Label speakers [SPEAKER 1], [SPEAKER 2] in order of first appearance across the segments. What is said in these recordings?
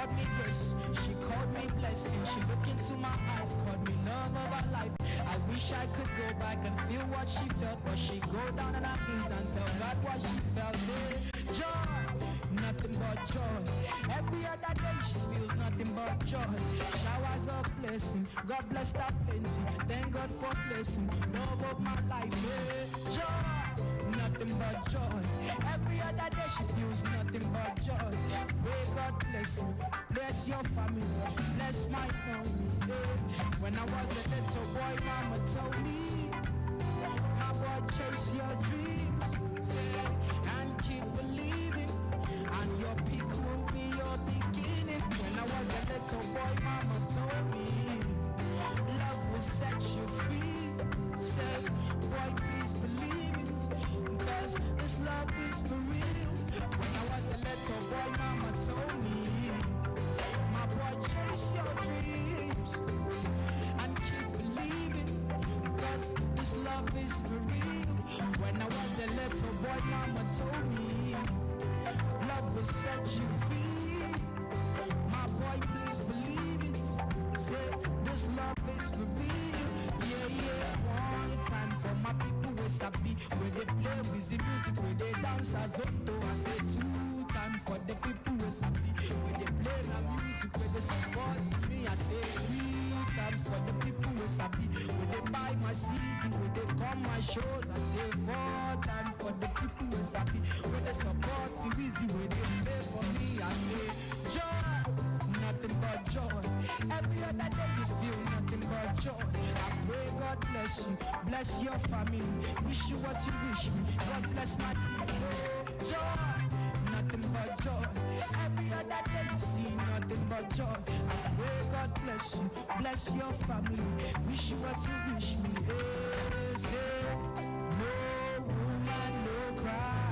[SPEAKER 1] called me grace, she called me blessing. She looked into my eyes, called me love of her life. I wish I could go back and feel what she felt, but she go down on her knees and tell God what she felt. Joy, nothing but joy. Every other day she feels nothing but joy. Showers of blessing, God bless her plenty. Thank God for blessing, love of my life. Joy, nothing but joy. Every other day she feels nothing but joy. Pray God bless you, bless your family, bless my family. When I was a little boy, mama told me, my boy, chase your dreams, say, and keep believing, and your peak will be your beginning. When I was a little boy, mama told me, love will set you free. Say, boy, please believe it, cause this love is for real. When I was a little boy, mama told me, my boy, chase your dreams and keep believing, cause this love is for real. When I was a little boy, mama told me, love will set you free. My boy, please believe it. Say, this love is for real. Yeah, yeah. One time for my people who sabi, where they play with the music, where they dance as Otto. I say 2 time for the people who sabi, where they play my music, where they support me. I say 3 times for the people who sabi, where they buy my CD, where they come my shows. I say 4 times for the people who sabi, where they support Easy, where they play for me. I say joy, nothing but joy. Every other day you feel nothing but joy. I pray God bless you, bless your family. Wish you what you wish me. God bless my people. Joy, nothing but joy. Every other day you see nothing but joy. I pray God bless you, bless your family. Wish you what you wish me. Hey, say, no woman, no cry.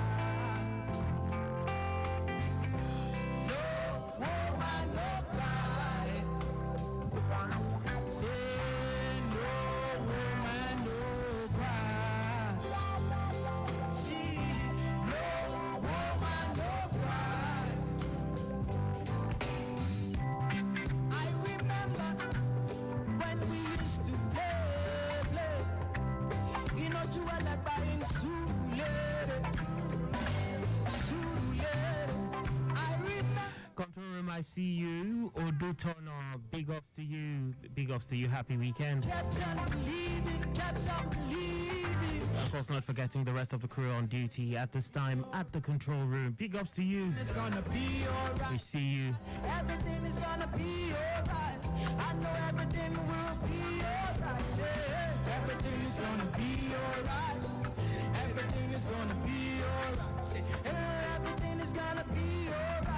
[SPEAKER 2] Control room, I see you. Odutono, big ups to you. Big ups to you. Happy weekend.
[SPEAKER 1] Kept on believing, kept on believing.
[SPEAKER 2] Of course, not forgetting the rest of the crew on duty at this time at the control room. Big ups to you.
[SPEAKER 1] It's gonna be alright.
[SPEAKER 2] We see you.
[SPEAKER 1] Everything is gonna be alright. I know everything will be alright. Say, everything is gonna be alright. Everything is gonna be alright. Say, everything is gonna be alright.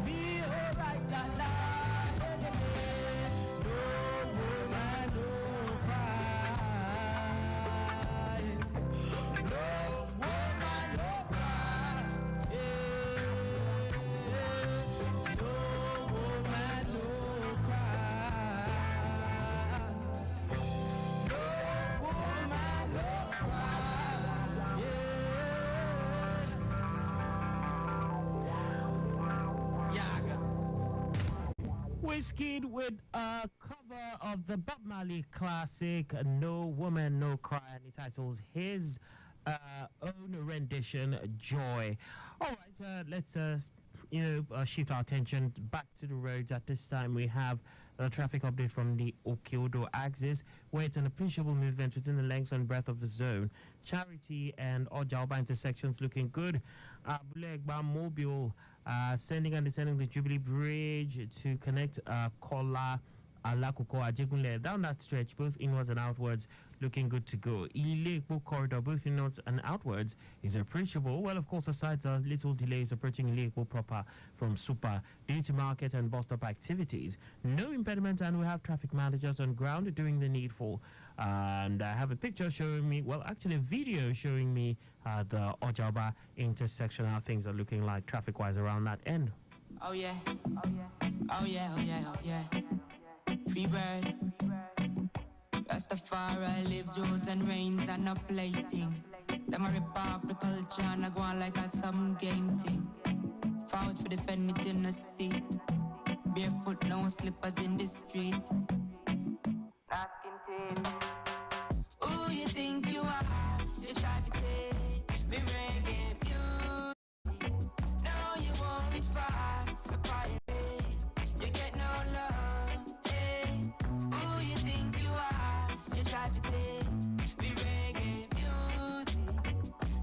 [SPEAKER 1] Be alright, la la. No woman, no cry. No woman, no cry. No woman, no cry. No woman, no cry.
[SPEAKER 2] Wizkid with a cover of the Bob Marley classic No Woman No Cry, and he titles his own rendition Joy. All right, let's shift our attention back to the roads. At this time we have a traffic update from the Okeodo axis, where it's an appreciable movement within the length and breadth of the zone. Charity and Ojaoba intersections looking good. Abulegba Mobile sending and descending the Jubilee Bridge to connect Kola, Alakuko, Ajegunle. Down that stretch, both inwards and outwards, looking good to go. Ilekpo corridor, both inwards and outwards, is appreciable. Well, of course, aside little delays approaching Ilekpo proper from Super due to market and bus stop activities. No impediments, and we have traffic managers on ground doing the needful. And I have a picture showing me, well, actually a video showing me the Ojaba intersection, how things are looking like traffic-wise around that end.
[SPEAKER 3] Oh yeah, oh yeah, oh yeah, oh yeah, oh yeah. Free bird, Rastafari lives, rules and reigns and no plating. Them a rip off the culture and I go on like a some game thing. Fought for defend it in the seat. no slippers in the street. Asking tape. Who you think you are? You try to take me reggae music. No, you won't reach far. A pirate, you get no love. Hey, who you think you are? You try to take me reggae music.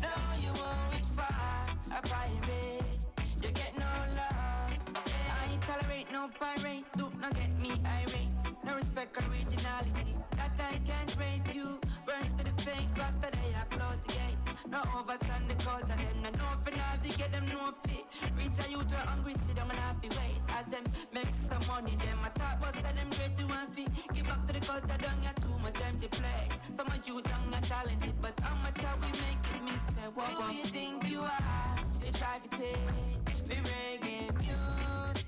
[SPEAKER 3] No, you won't reach far. A pirate, you get no love. Hey, I ain't tolerate no pirate. Do not get me irate. No respect originality. That I can't rate you. Burns to the face, faster they are close the gate. No overstand the culture, them no know for navigate, them no fit. Reach a youth where hungry, sit down and happy wait. As them make some money, them I talk about sell them great to one fee. Give back to the culture, don't get too much time to play. Some of you don't get talented, but how much are we make it miss? Who you think you are? You try to take me reggae music.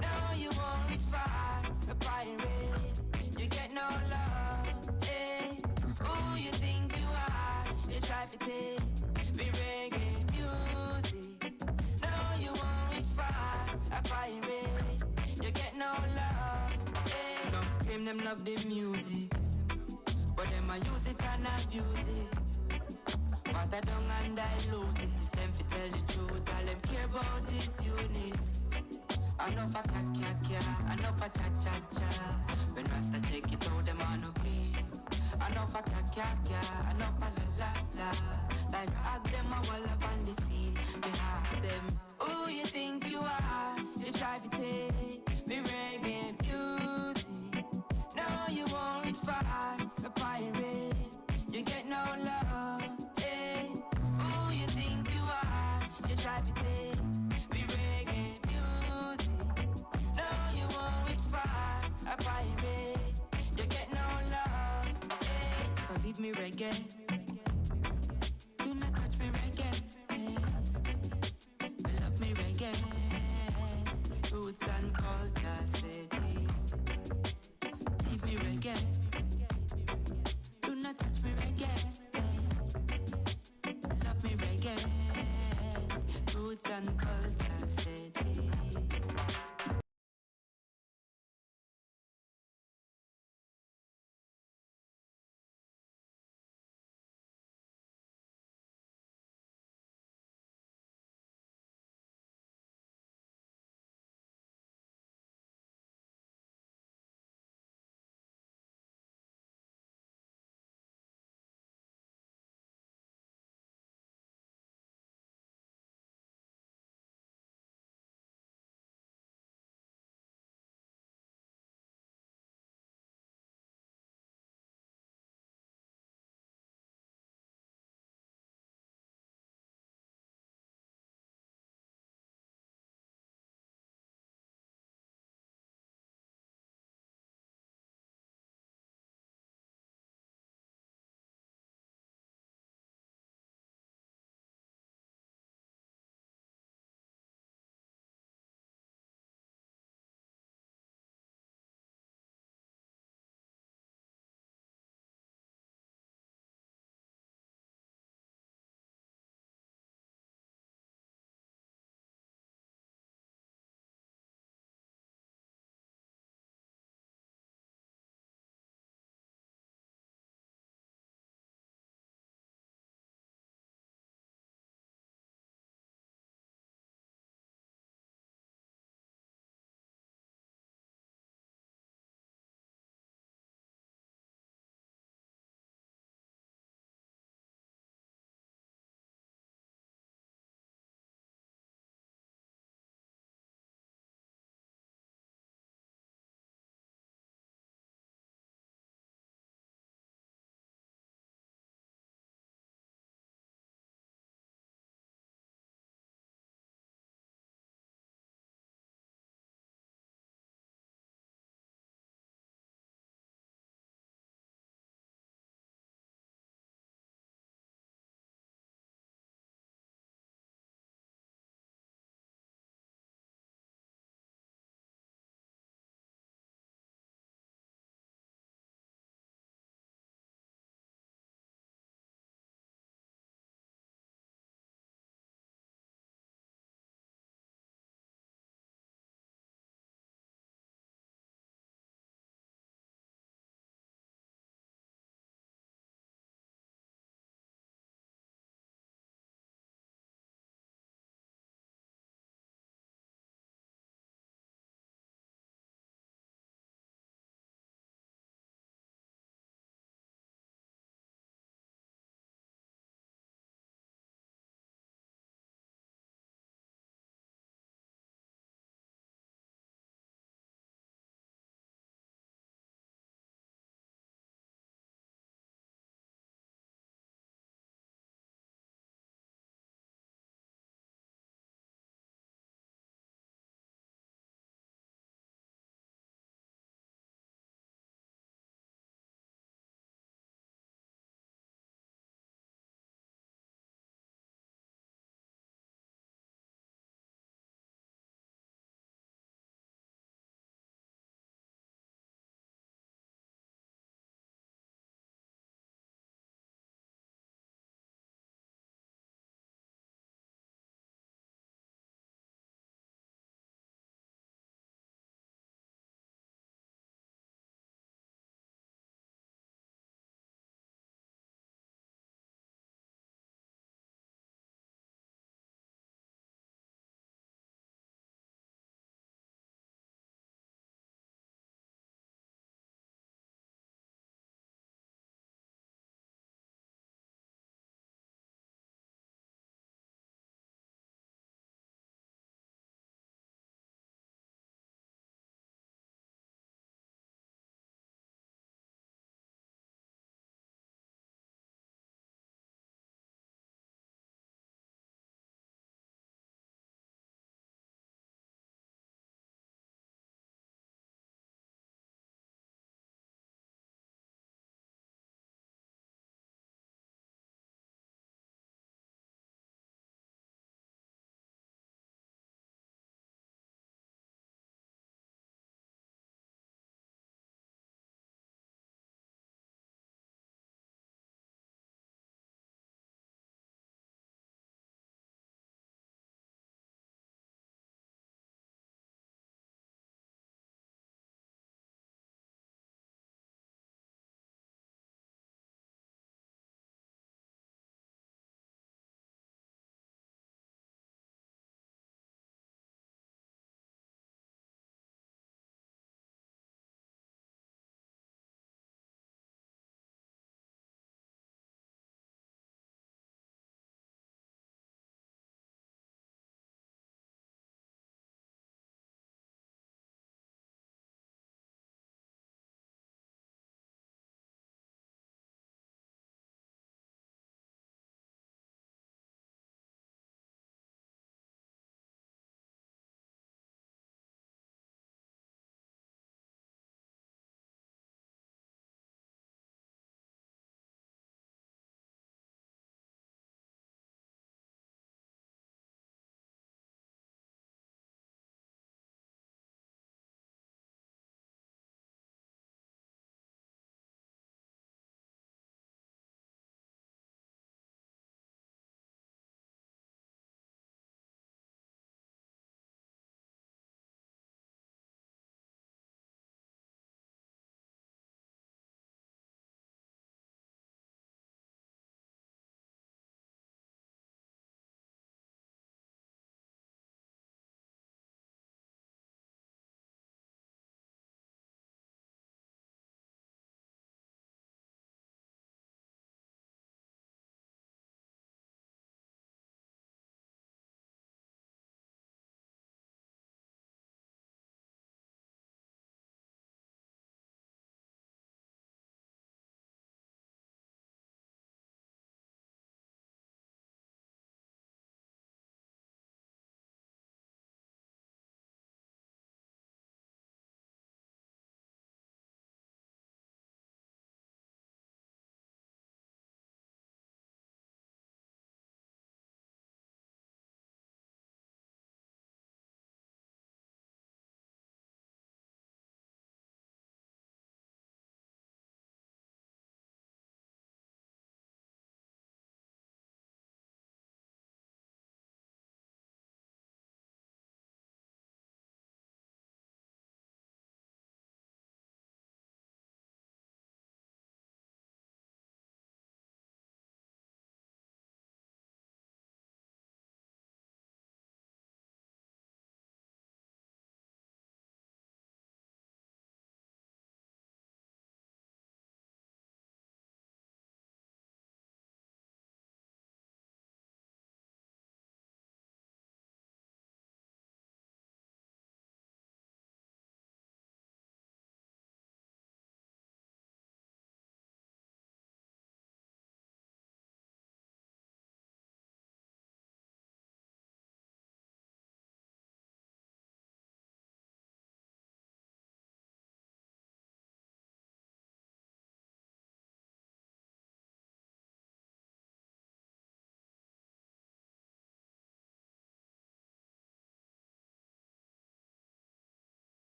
[SPEAKER 3] No, you won't reach far. A pirate, you get no love. Hey, who you think you are? You try to take me reggae music. No, you won't reach far. A pirate, you get no love. Hey, love claim them love the music, but them I use it and abuse it. Water down and dilute it. If them fi tell the truth, all them care about is units. Enough a kya, enough a cha. When Rasta take it out, them on no beat. Enough a kya, enough a la. Like hug them a wall up on the scene. Me ask them, who you think you are? You try to take me reggae music. No, you won't reach far. A pirate, you get no love. Hey, who you think you are? You try to take me reggae music. No, you won't reach far. A pirate, you get no love. Hey, so leave me reggae. Do not touch me reggae. Hey, love me reggae. Roots and culture steady. Leave me reggae. Do not touch me reggae. Hey, love me reggae. Roots and culture steady.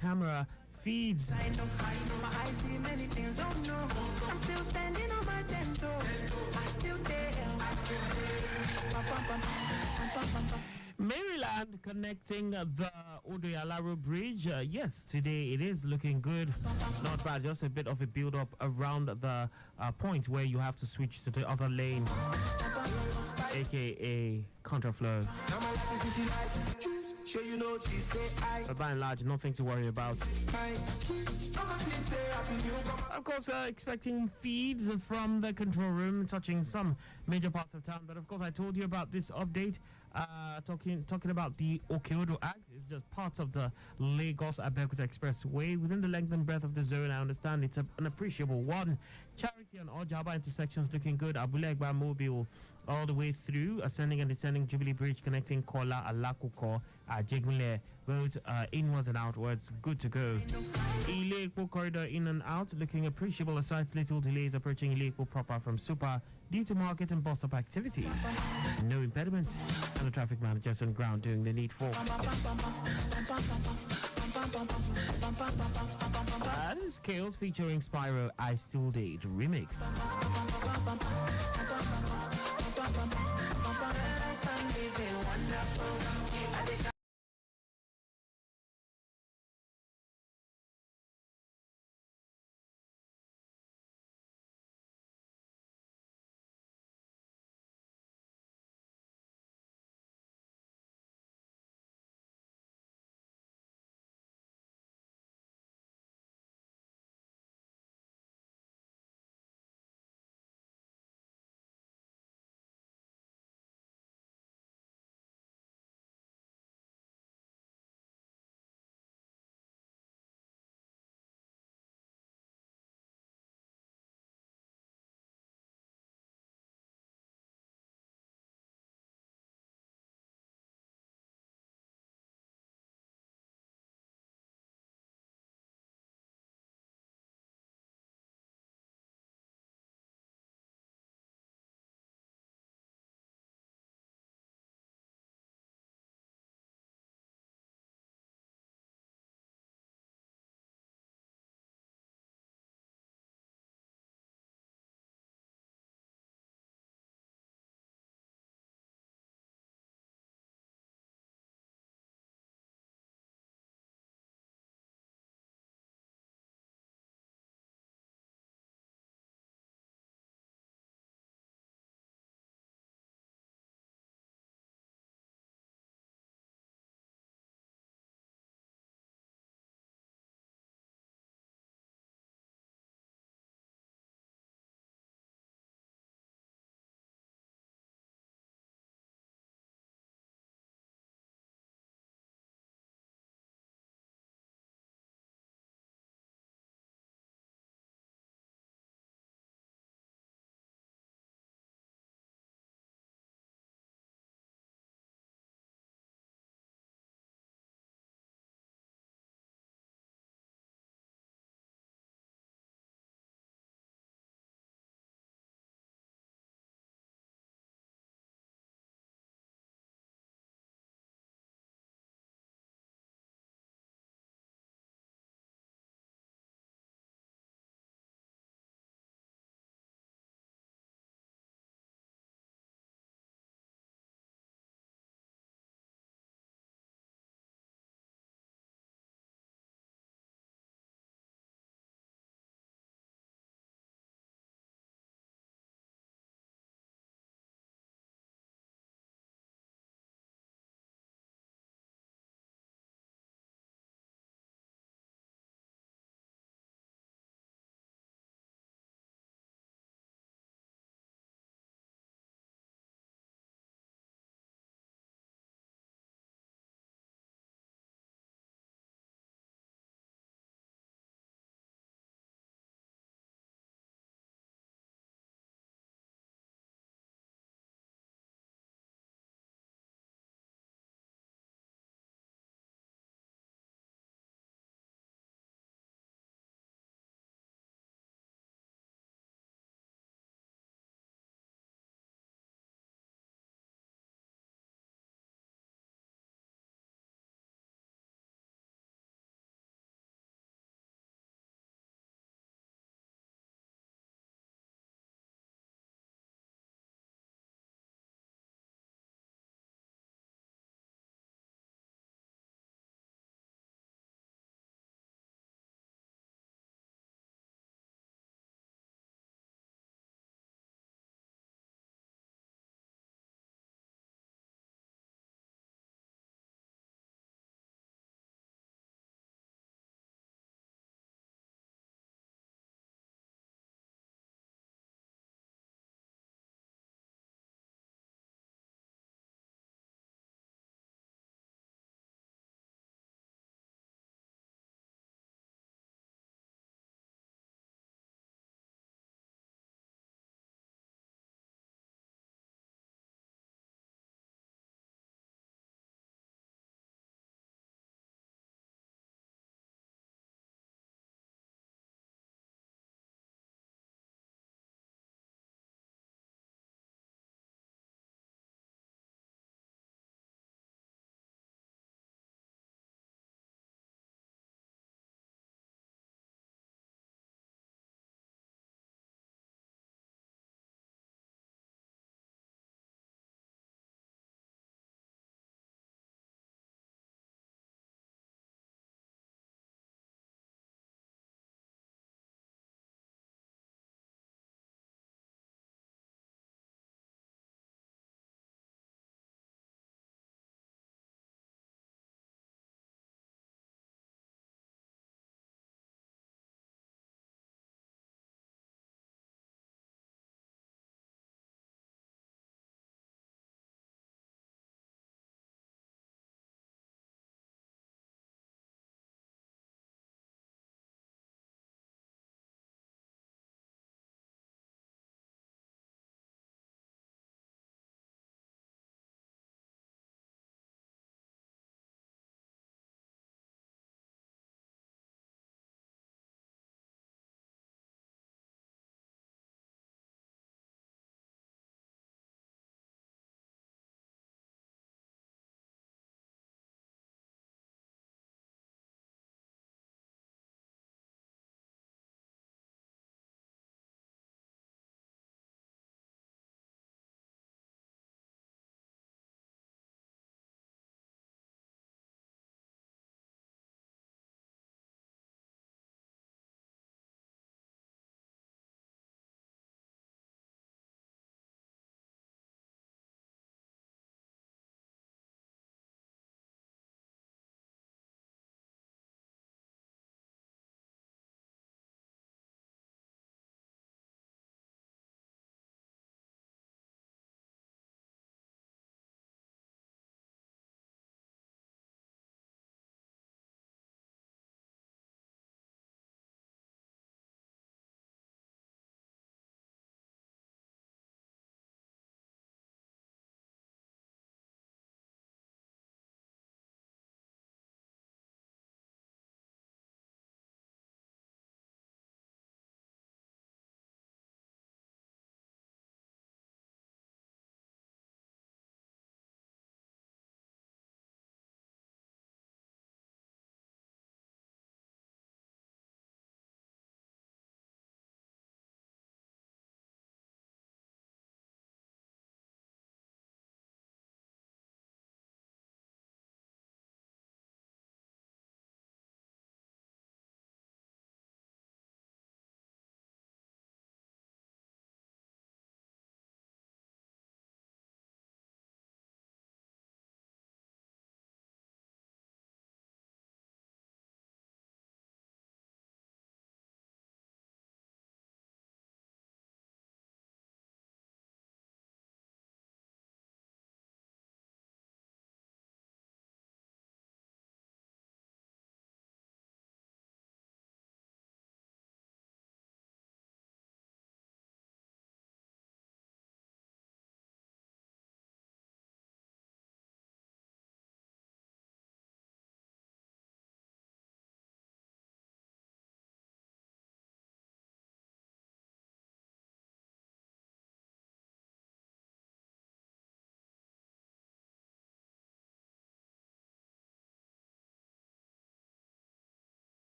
[SPEAKER 2] camera feeds.
[SPEAKER 3] I know, my eyes see many things, oh no. I'm still standing on my 10 toes. I still there. Pam, pam, pam, pam, pam, pam, pam.
[SPEAKER 2] Maryland connecting the Odoyalaro Bridge. Yes, today it is looking good. Not bad, just a bit of a build up around the point where you have to switch to the other lane, aka contraflow.
[SPEAKER 3] Sure you know this, say I
[SPEAKER 2] But by and large, nothing to worry about. Of course, expecting feeds from the control room touching some major parts of town. But of course, I told you about this update. Talking about the Okeodo Act. It's just part of the Lagos Abeokuta Expressway within the length and breadth of the zone. I understand it's an appreciable one. Charity on Ojaba intersections looking good. Abulegba Mobile all the way through, ascending and descending Jubilee Bridge connecting Kola, Alakuko, Jegmile, both inwards and outwards, good to go. Ilekpo corridor in and out, looking appreciable aside little delays approaching Ilekpo proper from Super due to market and bus-stop activities. No impediment, and the traffic managers on ground doing the needful. This is Chaos featuring Spyro, I Still Date remix.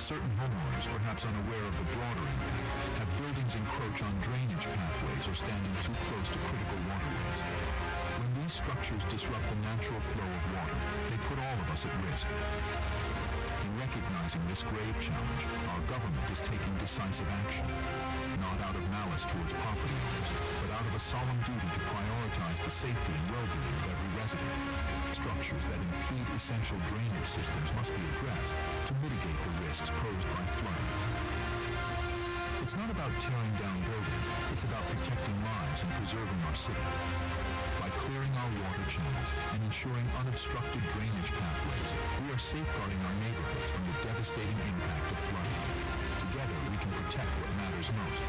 [SPEAKER 4] Certain homeowners, perhaps unaware of the broader impact, have buildings encroach on drainage pathways or standing too close to critical waterways. When these structures disrupt the natural flow of water, they put all of us at risk. In recognizing this grave challenge, our government is taking decisive action, not out of malice towards property owners, but out of a solemn duty to prioritize the safety and well-being of every resident. Structures that impede essential drainage systems must be addressed to mitigate the risks posed by flooding. It's not about tearing down buildings, it's about protecting lives and preserving our city. By clearing our water channels and ensuring unobstructed drainage pathways, we are safeguarding our neighborhoods from the devastating impact of flooding. Together, we can protect what matters most: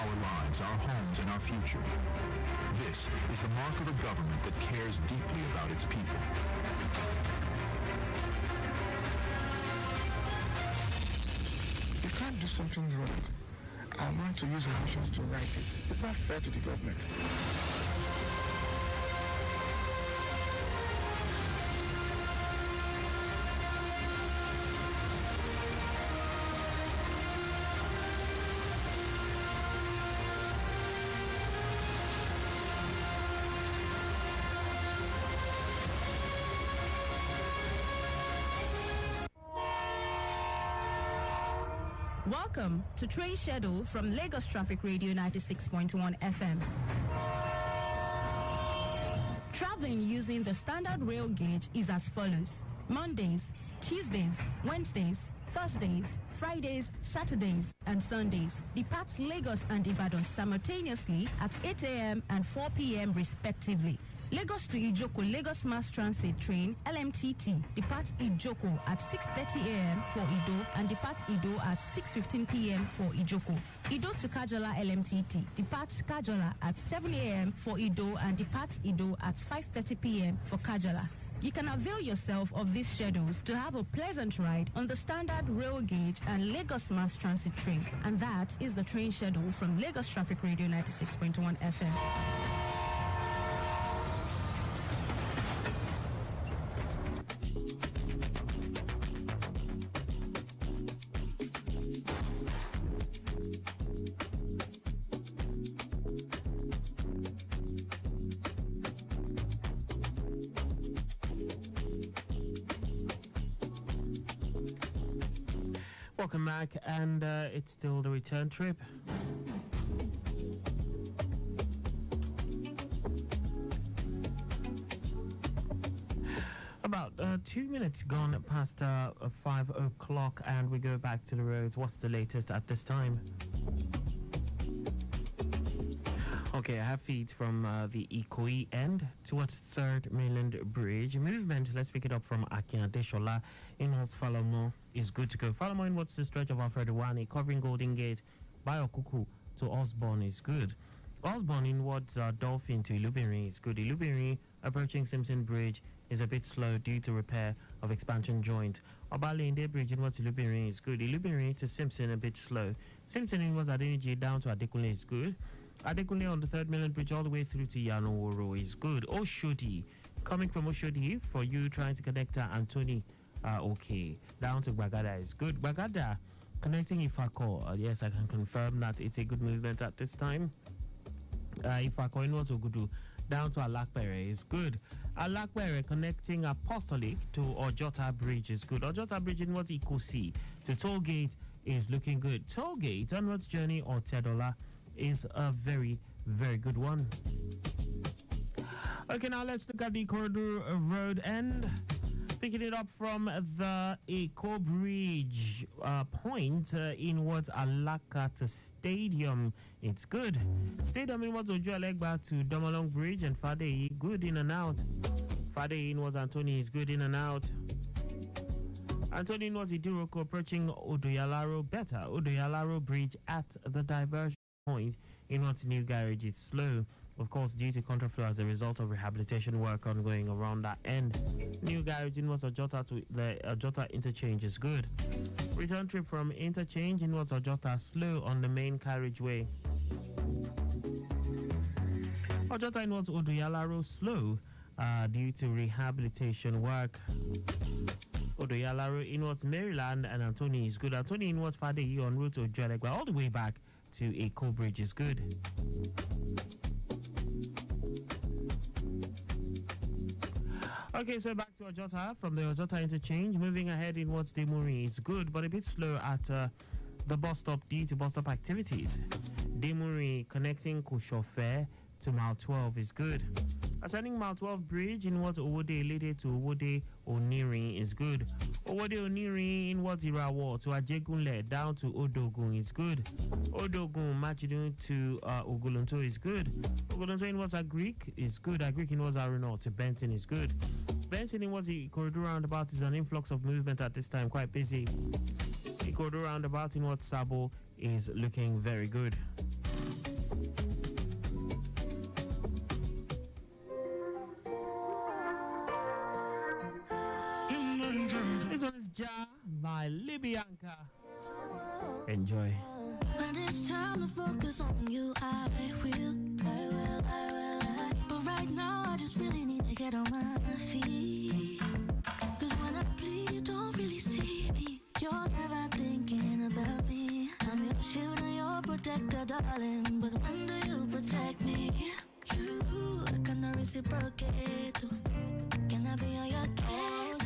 [SPEAKER 4] our lives, our homes, and our future. This is the mark of a government that cares deeply about its people.
[SPEAKER 5] You can't do something wrong and want to use emotions to right it. It's not fair to the government.
[SPEAKER 6] Welcome to Train Schedule from Lagos Traffic Radio 96.1 FM. Traveling using the standard rail gauge is as follows: Mondays, Tuesdays, Wednesdays, Thursdays, Fridays, Saturdays, and Sundays. Departs Lagos and Ibadan simultaneously at 8 a.m. and 4 p.m. respectively. Lagos to Ijoko Lagos Mass Transit Train LMTT departs Ijoko at 6:30 a.m. for Ido and departs Ido at 6:15 p.m. for Ijoko. Ido to Kajola LMTT departs Kajola at 7 a.m. for Ido and departs Ido at 5:30 p.m. for Kajola. You can avail yourself of these schedules to have a pleasant ride on the standard rail gauge and Lagos Mass Transit train. And that is the train schedule from Lagos Traffic Radio 96.1 FM.
[SPEAKER 2] Welcome back, and it's still the return trip. About 2 minutes gone past 5 o'clock, and we go back to the roads. What's the latest at this time? Okay, I have feeds from the Ikoyi end towards 3rd Mainland Bridge. Movement, let's pick it up from Akan Deshola in Falomo is good to go. Falomo in what's the stretch of Alfredowani covering Golden Gate by Okuku to Osborne is good. Osborne in what's Dolphin to Ilubiri is good. Ilubiri approaching Simpson Bridge is a bit slow due to repair of expansion joint. Obalende Bridge in what's Ilubiri is good. Ilubiri to Simpson a bit slow. Simpson in what's Adeniji down to Adekunle is good. Adekunle on the 3rd Mainland Bridge all the way through to Yanoworo is good. Oshodi, coming from Oshodi for you trying to connect to Anthony, okay. Down to Bagada is good. Bagada connecting Ifako, yes, I can confirm that it's a good movement at this time. Ifako in Ogudu down to Alakpere is good. Alakpere connecting Apostolic to Ojota Bridge is good. Ojota Bridge in what's Ikosi to Tollgate is looking good. Tollgate onwards journey or Tedola is a very, very good one. Okay, now let's look at the Corridor Road end. Picking it up from the Eco Bridge point in what's Alakata Stadium. It's good. Stadium in what's Ojuelegba to Domalong Bridge and Fade good in and out. Fade in what's Anthony is good in and out. Anthony in what's Iduroko approaching Odoyalaro better. Odoyalaro Bridge at the diversion point in what's New Garage is slow, of course, due to contraflow as a result of rehabilitation work ongoing around that end. New Garage in what's Ojota to the Ojota interchange is good. Return trip from interchange in what's Ojota slow on the main carriageway. Ojota in what's Odoyalaro slow due to rehabilitation work. Odoyalaro in what's Maryland and Anthony is good. Anthony in what's Friday you on route to Jolegba all the way back to Eco Bridge is good. Okay, so back to Ojota from the Ojota interchange. Moving ahead in what's Demuri is good, but a bit slow at the bus stop due to bus stop activities. Demuri connecting Kushofe to Mile 12 is good. Ascending Mile 12 bridge in what Owode Lede to Owode Oniri is good. Owode Oniri in what Irawo to Ajegunle down to Odogun is good. Odogun Machidun to Ogolonto is good. Ogolonto in what's Agric is good. Agric in what's Aruno to Benton is good. Benton in what's the corridor roundabout is an influx of movement at this time, quite busy. The corridor roundabout in what Sabo is looking very good. This one is Ja by Libyanka. Enjoy.
[SPEAKER 7] When it's time to focus on you, I will. But right now, I just really need to get on my feet. Cause when I bleed, you don't really see me. You're never thinking about me. I'm your shield and your protector, darling. But when do you protect me? You, I cannot reciprocate. Can I be on your case?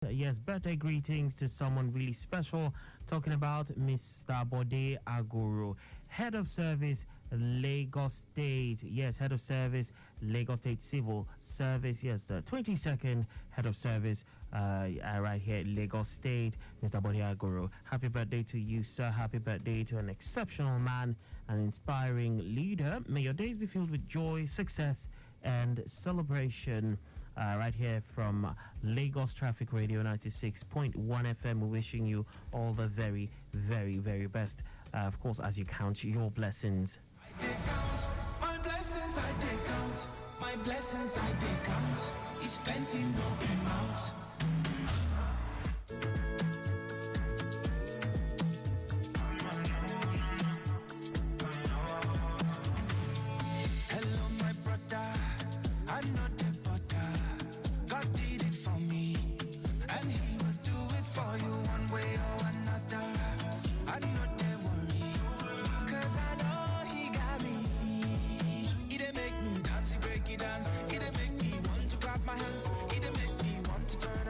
[SPEAKER 2] Yes, birthday greetings to someone really special. Talking about Mr. Bode Agoro, Head of Service, Lagos State. Yes, Head of Service, Lagos State Civil Service. Yes, the 22nd Head of Service right here, Lagos State, Mr. Bode Agoro. Happy birthday to you, sir. Happy birthday to an exceptional man, an inspiring leader. May your days be filled with joy, success, and celebration. Right here from Lagos Traffic Radio 96.1 FM. We're wishing you all the very, very, very best. Of course, as you count your blessings.
[SPEAKER 3] I take count, my blessings I take count, my blessings I take count. It's plenty, no be mouth. Hello, my brother, I know the butter. God did it for me, and He will do it for you one way or another. I know they worry, cause I know He got me. He didn't make me dance, He break it dance. He didn't make me want to clap my hands. He didn't make me want to turn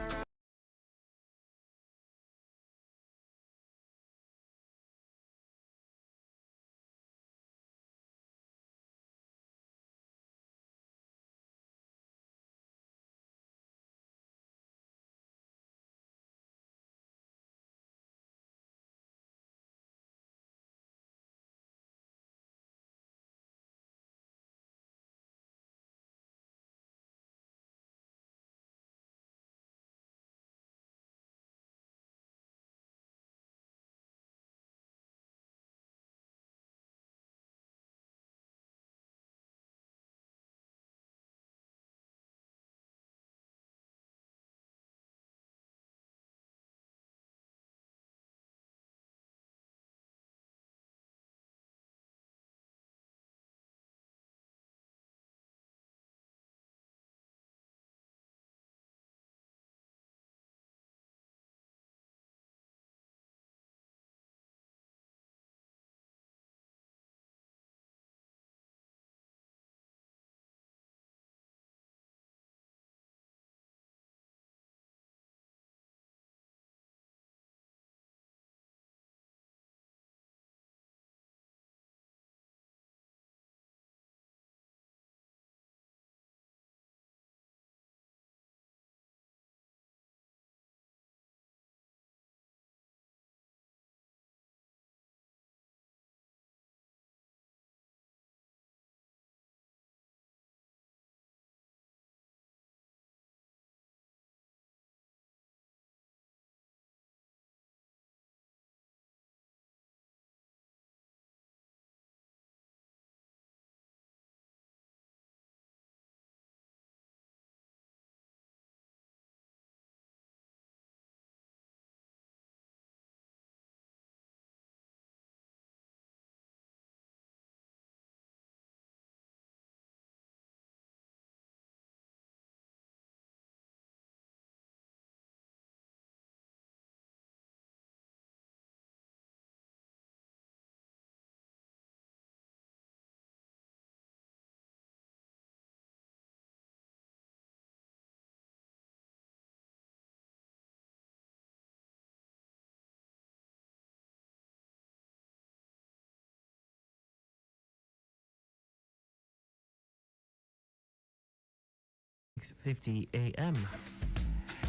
[SPEAKER 2] 6:50 a.m.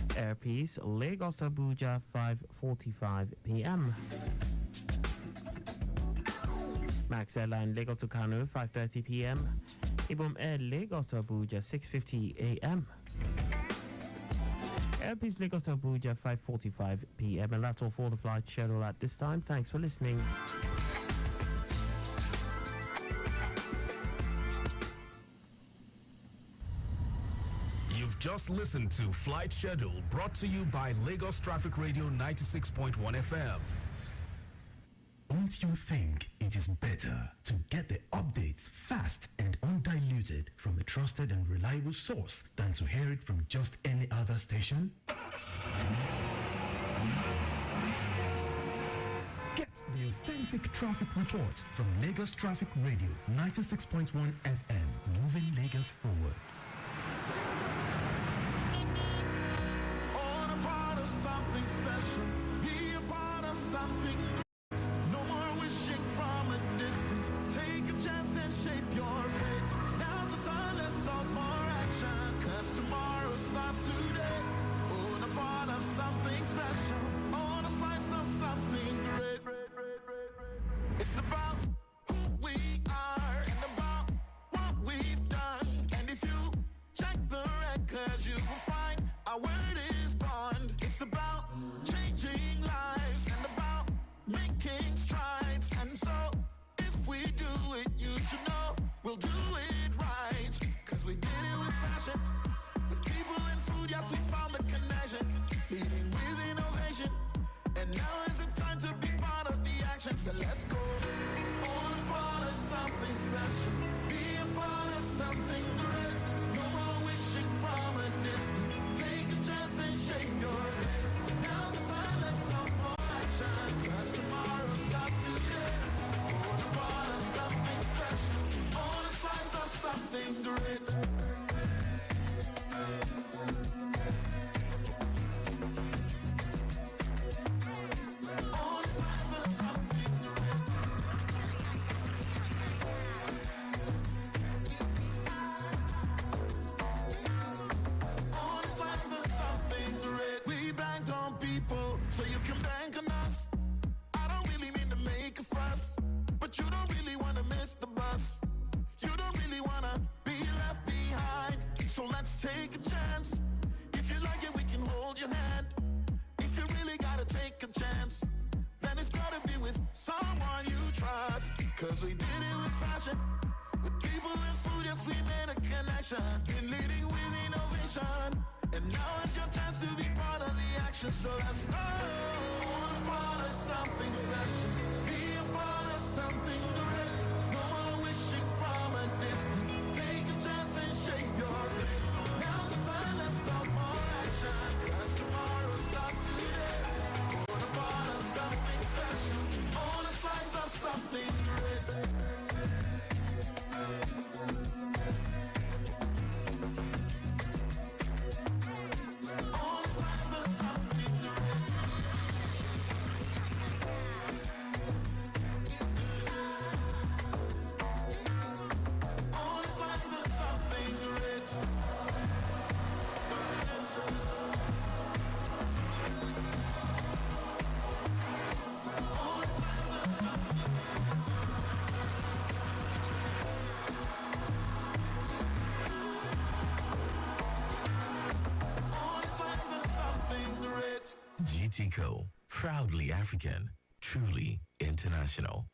[SPEAKER 2] Airpeace, Lagos to Abuja, 5:45 p.m. Max Airline, Lagos to Kano, 5:30 p.m. Ibom Air, Lagos to Abuja, 6:50 a.m. Airpeace, Lagos to Abuja, 5:45 p.m. And that's all for the flight schedule at this time. Thanks for listening.
[SPEAKER 8] You've just listened to Flight Schedule, brought to you by Lagos Traffic Radio 96.1 FM.
[SPEAKER 9] Don't you think it is better to get the updates fast and undiluted from a trusted and reliable source than to hear it from just any other station? Get the authentic traffic report from Lagos Traffic Radio 96.1 FM, moving Lagos forward.
[SPEAKER 10] On a part of something special, be a part of something great. No more wishing from a distance. Take a chance and shape your fate. Now's the time, let's talk more action. Cause tomorrow starts today. On a part of something special. On a slice of something great. It's about who we are and about what we've done. And if you check the record, you will find our word is bond. It's about changing lives and about making strides. And so, if we do it, you should know we'll do it right. Cause we did it with fashion, with people and food, yes, we found the connection. Leading with innovation. And now is the time to be part of the action. So let's go. On a part of something special. Be a part of something great. No more wishing from a distance. Take a chance and shape your fate. Now's the time, let's talk more action. Cause tomorrow starts today. On a part of something special. On a slice of something great. On a slice of something great. On a slice of something great. We banked on people, so you can bank on us. I don't really mean to make a fuss, but you don't really want to miss the bus. You don't really want to be left behind. So let's take a chance. If you like it, we can hold your hand. If you really gotta take a chance, then it's gotta be with someone you trust. Cause we did it with fashion, with people and food, yes, we made a connection. Been leading with innovation. And now it's your chance to be part of the action. So let's go. On a part of something special. Be a part of something great. No more wishing from a distance. Take a chance and shape your fate. Now's the time, let's talk more action. Cause tomorrow starts today. On a part of something special. On a slice of something great. On a slice of something great. On a slice of something great. So special. On a slice of something. On a slice of something great.
[SPEAKER 11] GTCO, proudly African, truly international.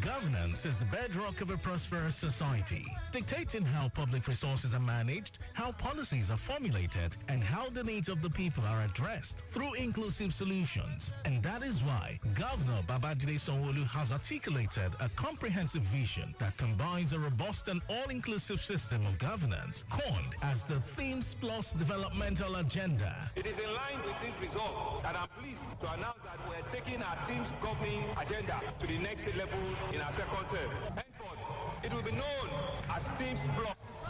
[SPEAKER 11] Governance is the bedrock of a prosperous society, dictating how public resources are managed, how policies are formulated, and how the needs of the people are addressed through inclusive solutions. And that is why Governor Babajide Sanwo-Olu has articulated a comprehensive vision that combines a robust and all-inclusive system of governance, coined as the Themes Plus Developmental Agenda.
[SPEAKER 12] It is in line with this resolve that I'm pleased to announce that we're taking our team's governing agenda to the next level in our second term. Henceforth, it will be known as Teams Plus.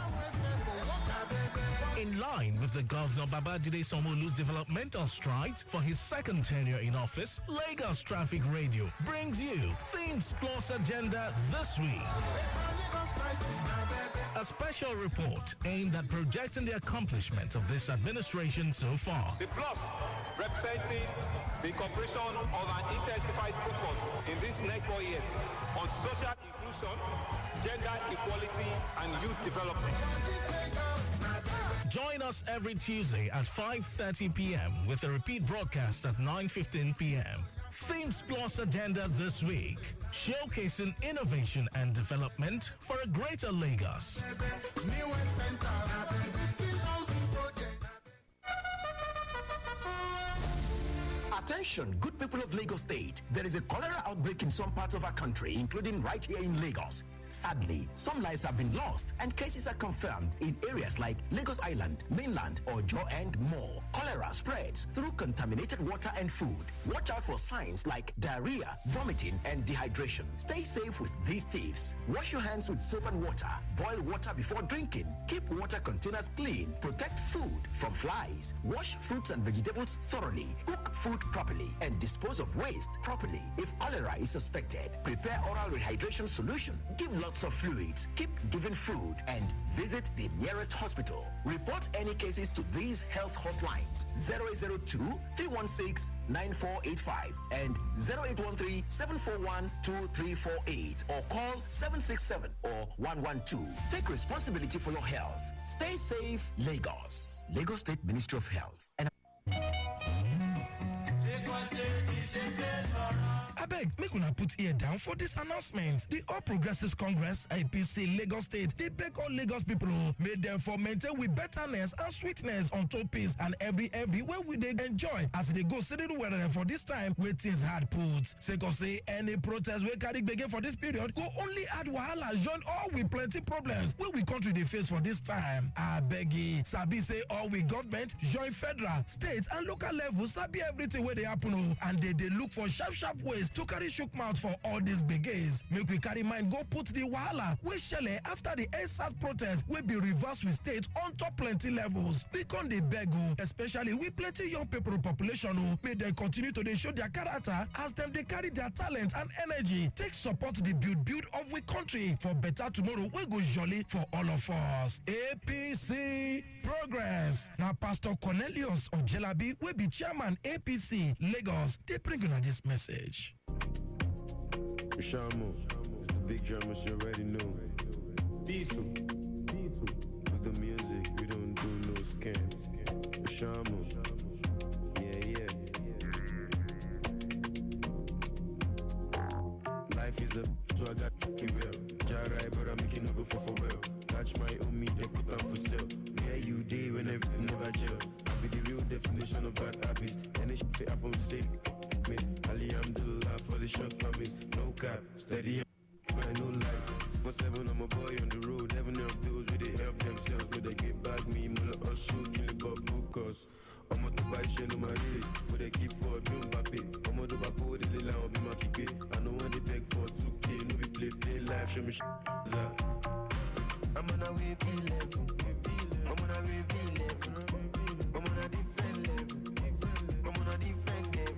[SPEAKER 11] In line with the Governor Babajide Sanwo-Olu's developmental strides for his second tenure in office, Lagos Traffic Radio brings you Themes Plus Agenda this week. A special report aimed at projecting the accomplishments of this administration so far.
[SPEAKER 12] The plus representing the incorporation of an intensified focus in these next 4 years on social inclusion, gender equality, and youth development.
[SPEAKER 11] Join us every Tuesday at 5:30 p.m. with a repeat broadcast at 9:15 p.m. Themes Plus Agenda this week, showcasing innovation and development for a greater Lagos.
[SPEAKER 13] Attention, good people of Lagos State. There is a cholera outbreak in some parts of our country, including right here in Lagos. Sadly, some lives have been lost and cases are confirmed in areas like Lagos Island, mainland, Ojo, and more. Cholera spreads through contaminated water and food. Watch out for signs like diarrhea, vomiting, and dehydration. Stay safe with these tips. Wash your hands with soap and water. Boil water before drinking. Keep water containers clean. Protect food from flies. Wash fruits and vegetables thoroughly. Cook food properly and dispose of waste properly. If cholera is suspected, prepare oral rehydration solution. Give lots of fluids. Keep giving food and visit the nearest hospital. Report any cases to these health hotlines 0802-316-9485 and 0813-741-2348 or call 767 or 112. Take responsibility for your health. Stay safe, Lagos. Lagos State Ministry of Health. And
[SPEAKER 14] Abeg, make una put ear down for this announcement. The All Progressives Congress APC Lagos State, they beg all Lagos people made them for maintain with betterness and sweetness on top peace and every where we they enjoy as they go sitting weather for this time where things hard put. Sake of say any protest we carry begin for this period go only add wahala join all with plenty problems where we country they face for this time. I beg ye, sabi say all we government join federal, state and local levels sabi everything where they happen and they look for sharp ways to carry shook mouth for all these begays. Make we carry mind go put the wahala we shele after the SARS protest will be reversed with state on top plenty levels. Become the beg especially with plenty young people population may they continue to show their character as them they carry their talent and energy. Take support the build of we country for better tomorrow we go jolly for all of us. APC Progress. Now Pastor Cornelius Ojelabi will be chairman APC Lagos. They bring you this message.
[SPEAKER 15] Shamo, it's the big drummers you already know. Diesel. With the music, we don't do no scams. Shamo, yeah. Life is a so I got to keep real. Jarai, but I'm making no go for real. Catch my own meat, they put on for sale. Yeah, you did when everything never chill. I be the real definition of bad habits. And it shit up on the same. Alhamdulillah for the shortcomings. No cap, steady. I no lies. 4-7, I'm a boy on the road. Heaven help those where they help themselves. But they get back me, Mulla Oshu, kill the Bob Lucas. I'm a to buy shell on my head. But they keep for doing papi. I'm a to buy for the little I'll be my kick. I know when they beg for 2K. No be play life, show me I'm on a wave 11. I'm on a wave 11. I'm on a different level. I'm on a different level.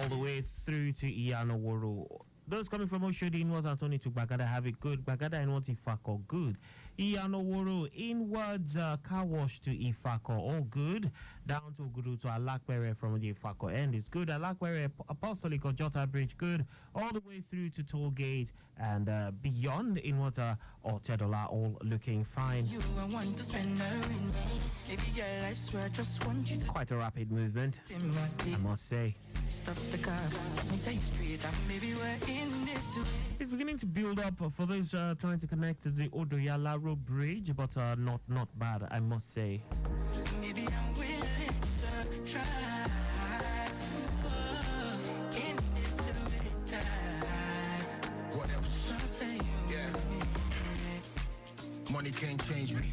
[SPEAKER 2] all the way through to Iyanoworo. Those coming from Oshodi inwards, Anthony to Bagada have it good. Bagada inwards, Ifako good. Iyanoworo inwards, Car Wash to Ifako all good. Down to Ogudu to Alakwere from the Ifako end is good. Alakwere Apostolic or Jota Bridge good. All the way through to Toll Gate and beyond inwards or Tedola all looking fine.
[SPEAKER 3] You, I want to spend her with me. Baby girl, I swear, I just want you to.
[SPEAKER 2] Quite a rapid movement, I must say.
[SPEAKER 3] Stop the car, let me tell you straight, maybe we're in this too.
[SPEAKER 2] It's beginning to build up for those trying to connect to the Odoyalaro Bridge, but not bad, I must say.
[SPEAKER 3] Maybe I'm willing to try. In this too.
[SPEAKER 10] What else? Yeah. Money can't change me.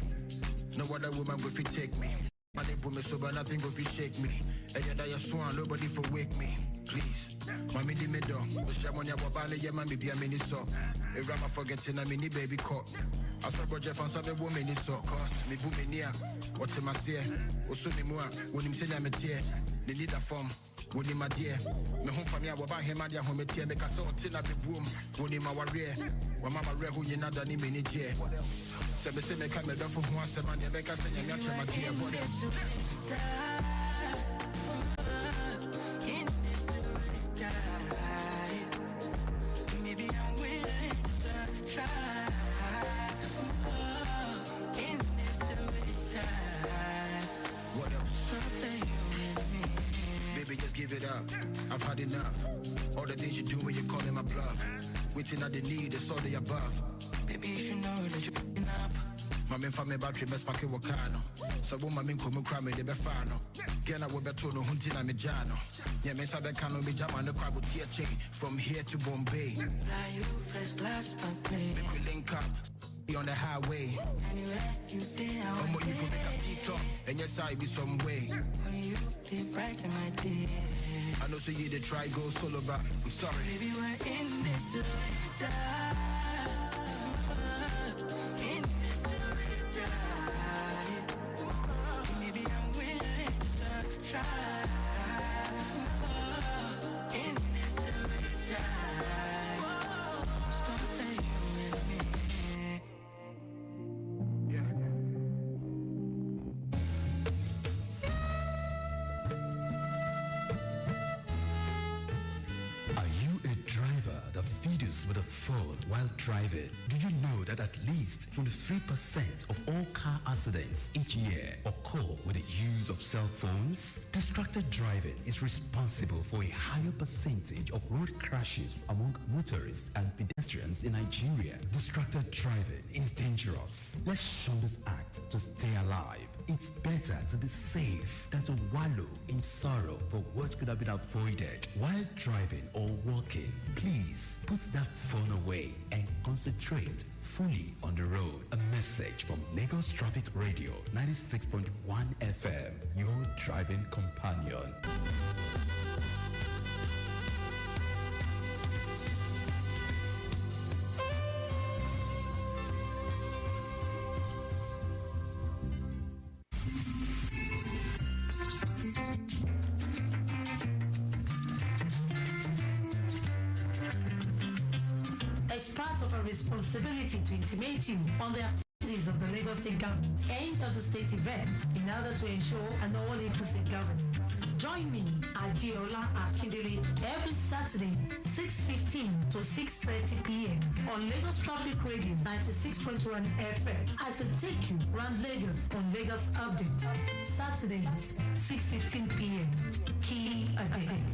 [SPEAKER 10] No other woman will fit take me. Money put me sober, nothing go fit shake me. And yet I swan, nobody for wake me. Please, mommy di me do. But she money wabale ya mami be a mini so. A rama forgetting a mini baby caught. I saw Jeff and saw woman is so cost. Me boom in here. What's in my seer? Also me more. When him say I'm a tear. They need a form. When him my dear. Me home for me, I will buy him at your home tear. Make a sort till I be boom. When him our rear. When mama rear who you not done him in a chair. Say me say me come down from one seven. You make us say you match my dear. What else?
[SPEAKER 3] Maybe I'm willing to try. In this
[SPEAKER 10] What else? Baby, just give it up. I've had enough. All the things you do when you're calling my bluff. Waiting at the need, it's all the above.
[SPEAKER 3] Baby, you should know that you're picking up.
[SPEAKER 10] Mami family battery best pack wakano. So woman min kumu krame de befano. Gena wo beto no hunti na mejano. Yeah, me sabe kano me jama no kwago tier chain from here to Bombay.
[SPEAKER 3] Fly you first class and play.
[SPEAKER 10] Make we link up. Be on the highway.
[SPEAKER 3] Anywhere you day, I
[SPEAKER 10] want you for make a seat up. And yes, I be some way.
[SPEAKER 3] Only you live bright in my day.
[SPEAKER 10] I know so you did try go solo, but I'm sorry.
[SPEAKER 3] Baby, we're in this together. In this together. Maybe I'm willing to try. In this together. Stop playing with me.
[SPEAKER 9] Are you a driver that feeds with a phone while driving? Do you know that at least 23% of all car accidents each year occur with the use of cell phones? Distracted driving is responsible for a higher percentage of road crashes among motorists and pedestrians in Nigeria. Distracted driving is dangerous. Let's shun this act to stay alive. It's better to be safe than to wallow in sorrow for what could have been avoided. While driving or walking, please put that phone away and concentrate fully on the road. A message from Lagos Traffic Radio 96.1 FM, your driving companion.
[SPEAKER 16] Responsibility to intimate you on the activities of the Lagos State Government and of the state events in order to ensure an all-inclusive governance. Join me, Adiola Akindele, every Saturday, 6:15 to 6:30 p.m. on Lagos Traffic Radio 96.1 FM as I take you around Lagos on Lagos Update. Saturdays, 6:15 p.m. Key ahead.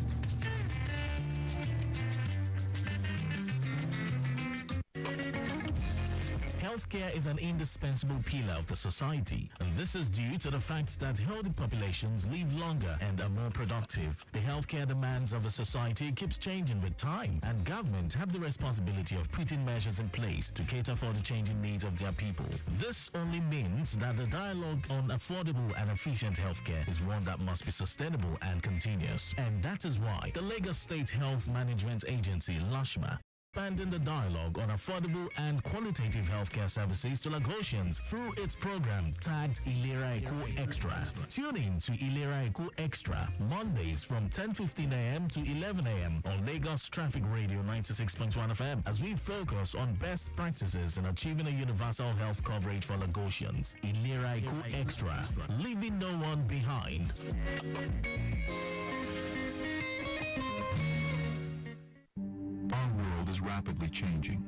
[SPEAKER 11] Healthcare is an indispensable pillar of the society, and this is due to the fact that healthy populations live longer and are more productive. The healthcare demands of a society keeps changing with time, and government have the responsibility of putting measures in place to cater for the changing needs of their people. This only means that the dialogue on affordable and efficient healthcare is one that must be sustainable and continuous. And that is why the Lagos State Health Management Agency, LASHMA, expanding the dialogue on affordable and qualitative healthcare services to Lagosians through its program tagged Ilera Eco Extra. Tune in to Ilera Eco Extra Mondays from 10:15 a.m. to 11 a.m. on Lagos Traffic Radio 96.1 FM as we focus on best practices in achieving a universal health coverage for Lagosians. Ilera Eco Extra, leaving no one behind.
[SPEAKER 4] Our world is rapidly changing.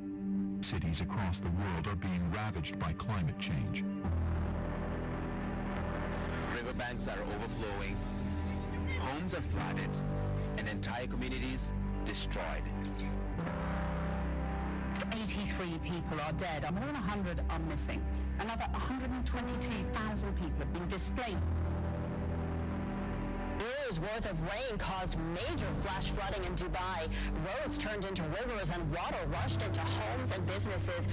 [SPEAKER 4] Cities across the world are being ravaged by climate change.
[SPEAKER 17] Riverbanks are overflowing, homes are flooded, and entire communities destroyed.
[SPEAKER 18] 83 people are dead, more than 100 are missing. Another 122,000 people have been displaced.
[SPEAKER 19] Years worth of rain caused major flash flooding in Dubai. Roads turned into rivers and water rushed into homes and businesses.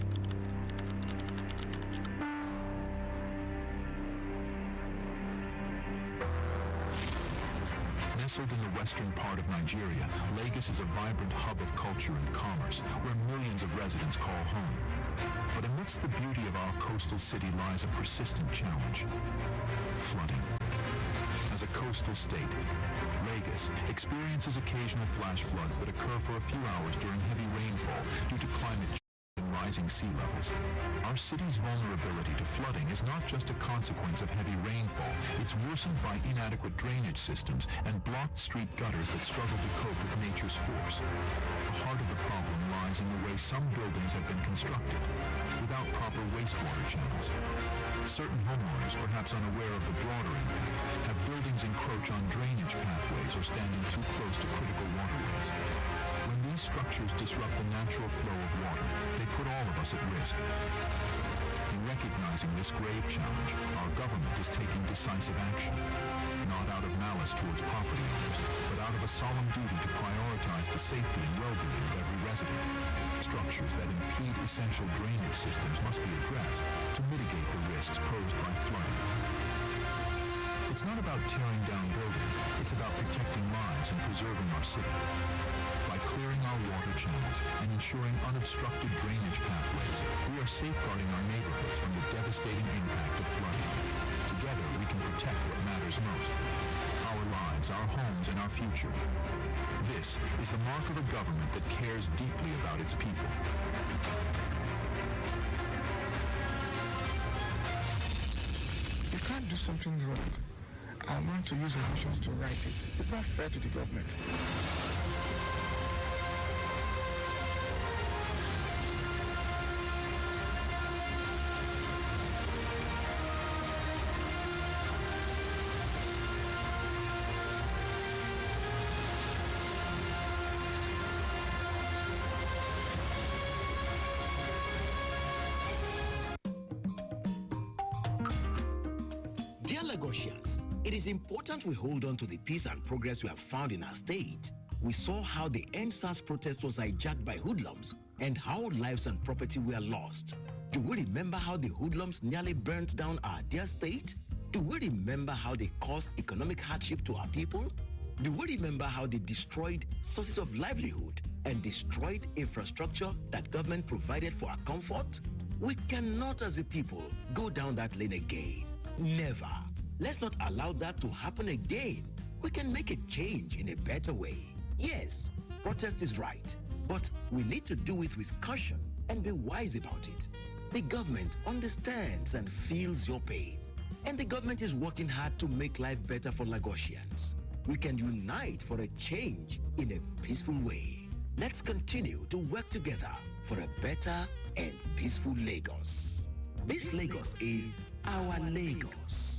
[SPEAKER 4] Nestled in the western part of Nigeria, Lagos is a vibrant hub of culture and commerce where millions of residents call home. But amidst the beauty of our coastal city lies a persistent challenge: flooding. As a coastal state, Lagos experiences occasional flash floods that occur for a few hours during heavy rainfall due to climate change and rising sea levels. Our city's vulnerability to flooding is not just a consequence of heavy rainfall, it's worsened by inadequate drainage systems and blocked street gutters that struggle to cope with nature's force. The heart of the problem lies in the way some buildings have been constructed, without proper wastewater channels. Certain homeowners, perhaps unaware of the broader impact, have buildings encroach on drainage pathways or standing too close to critical waterways. When these structures disrupt the natural flow of water, they put all of us at risk. In recognizing this grave challenge, our government is taking decisive action, not out of malice towards property owners, but out of a solemn duty to prioritize the safety and well-being of every resident. Structures that impede essential drainage systems must be addressed to mitigate the risks posed by flooding. It's not about tearing down buildings, it's about protecting lives and preserving our city. By clearing our water channels and ensuring unobstructed drainage pathways, we are safeguarding our neighborhoods from the devastating impact of flooding. Together, we can protect what matters most: our lives, our homes, and our future. This is the mark of a government that cares deeply about its people.
[SPEAKER 5] You can't do something wrong. I want to use emotions to right it. It's not fair to the government.
[SPEAKER 13] Dear Lagosians, it is important we hold on to the peace and progress we have found in our state. We saw how the EndSARS protest was hijacked by hoodlums and how lives and property were lost. Do we remember how the hoodlums nearly burnt down our dear state? Do we remember how they caused economic hardship to our people? Do we remember how they destroyed sources of livelihood and destroyed infrastructure that government provided for our comfort? We cannot as a people go down that lane again. Never. Let's not allow that to happen again. We can make a change in a better way. Yes, protest is right, but we need to do it with caution and be wise about it. The government understands and feels your pain, and the government is working hard to make life better for Lagosians. We can unite for a change in a peaceful way. Let's continue to work together for a better and peaceful Lagos. This Lagos is our Lagos.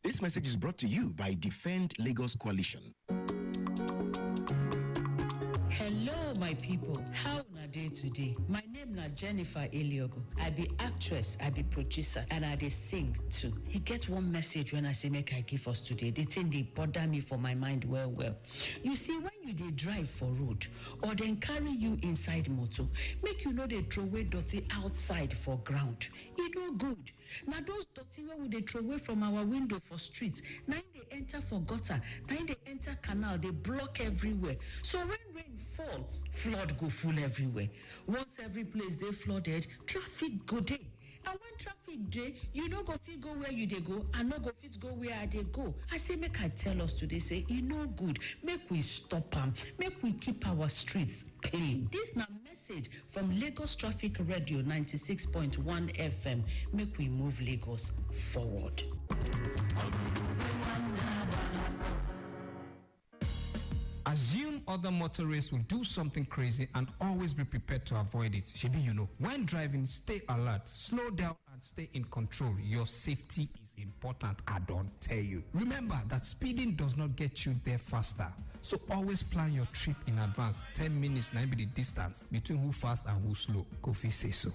[SPEAKER 13] This message is brought to you by Defend Lagos Coalition.
[SPEAKER 16] Hello, my people. How are you today? My name
[SPEAKER 20] name na Jennifer Eliogo. I be actress, I be producer, and I dey sing too. He get one message when I say make I give us today. The thing dey bother me for my mind well well. You see, when you dey drive for road or then carry you inside motor, make you no dey throw away dirty outside for ground. E no good. Na those dirty wey we dey throw away from our window for street, na im dey enter for gutter, na im dey enter canal, dey block everywhere. So when rain fall, flood go full everywhere. Once every place dey flooded, traffic go dey. And when traffic dey, you no go fit go where you dey go, and no go fit go where I dey go. I say make I tell us today, say e no good. Make we stop am. Make we keep our streets clean. This na message from Lagos Traffic Radio 96.1 FM. Make we move Lagos forward.
[SPEAKER 21] Assume other motorists will do something crazy and always be prepared to avoid it. Shebi, you know. When driving, stay alert, slow down and stay in control. Your safety is important, I don't tell you. Remember that speeding does not get you there faster. So always plan your trip in advance. 10 minutes might be the distance between who fast and who slow. Kofi say so.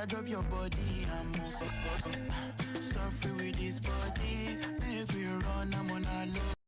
[SPEAKER 3] Drop your body and move Start free with this body. Make we run, I'm on a low.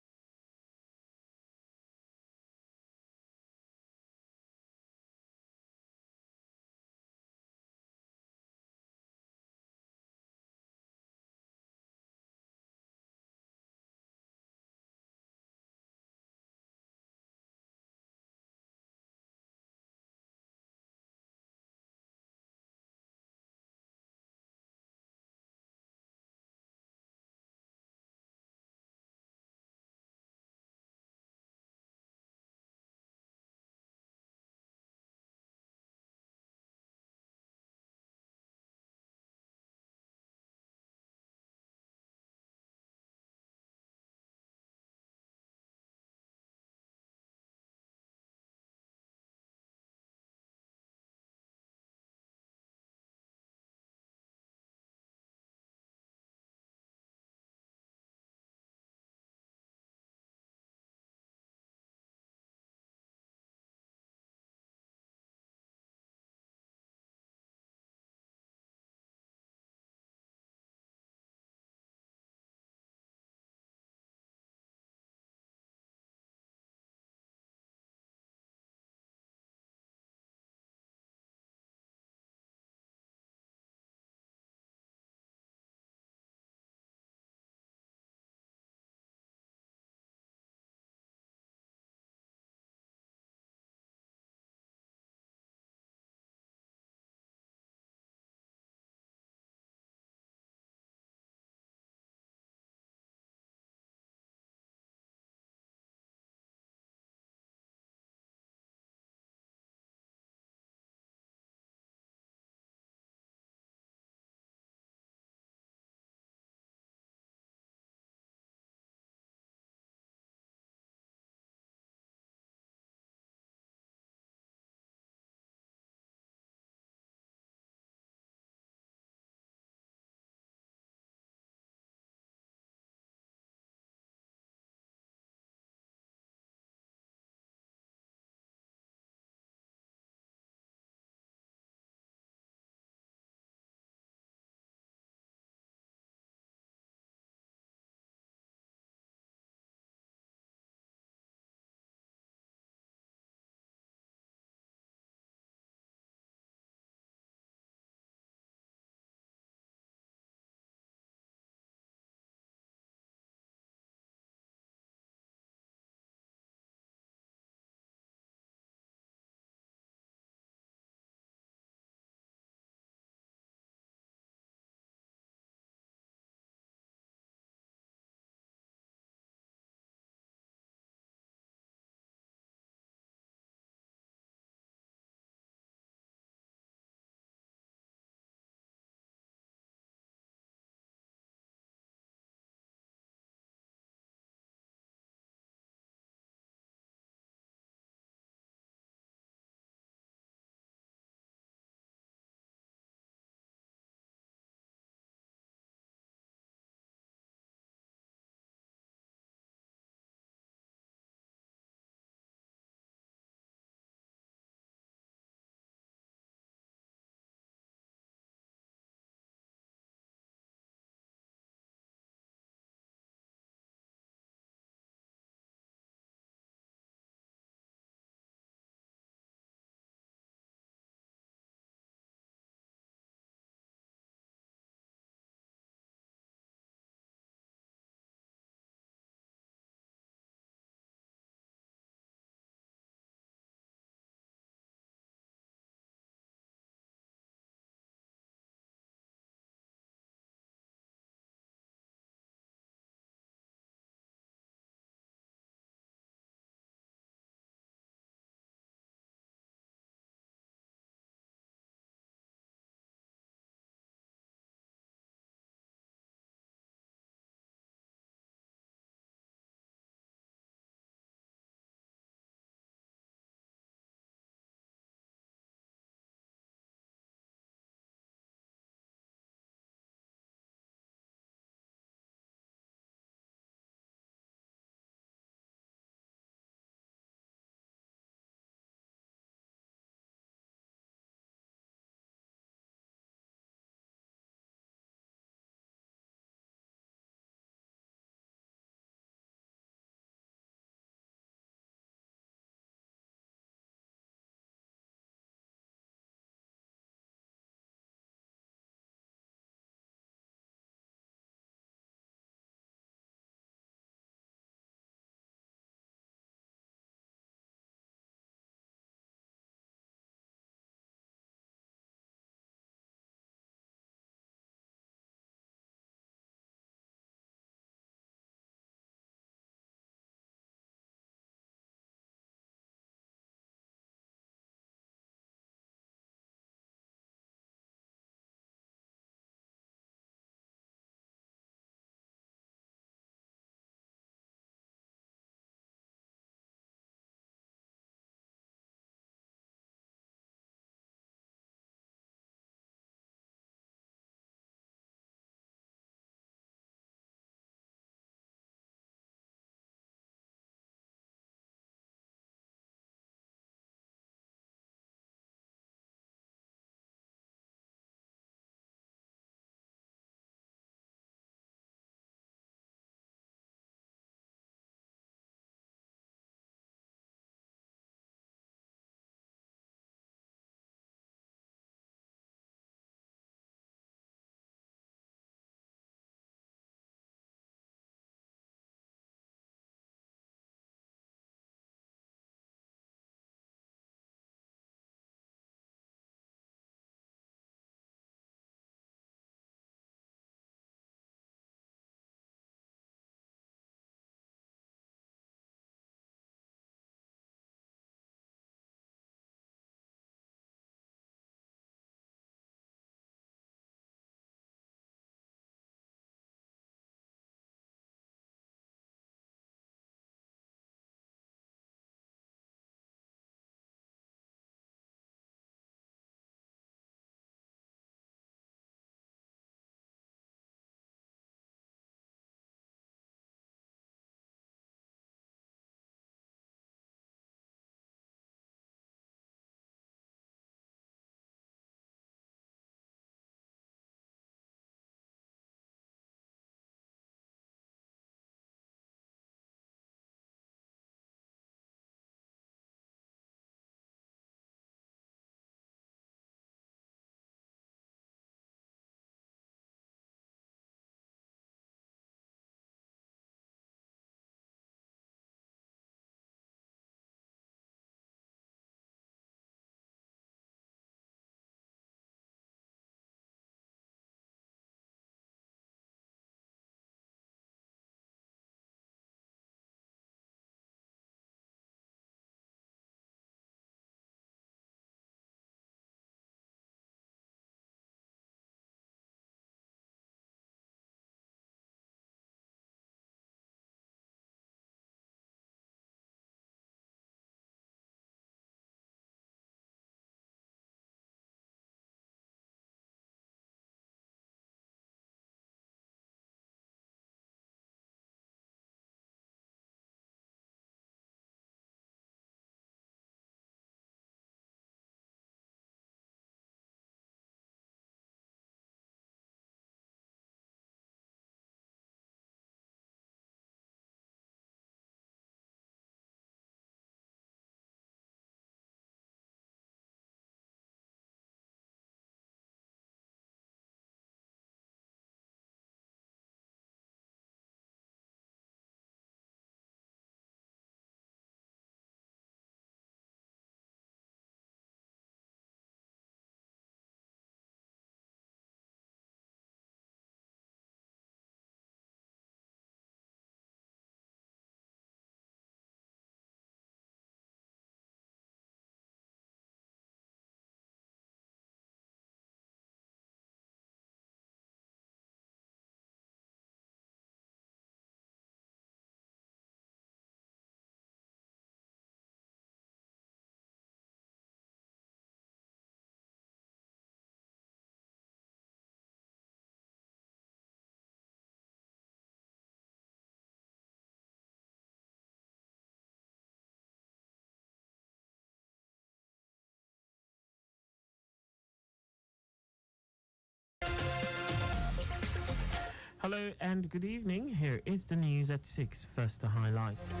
[SPEAKER 2] Hello and good evening. Here is the news at 6. First, the highlights.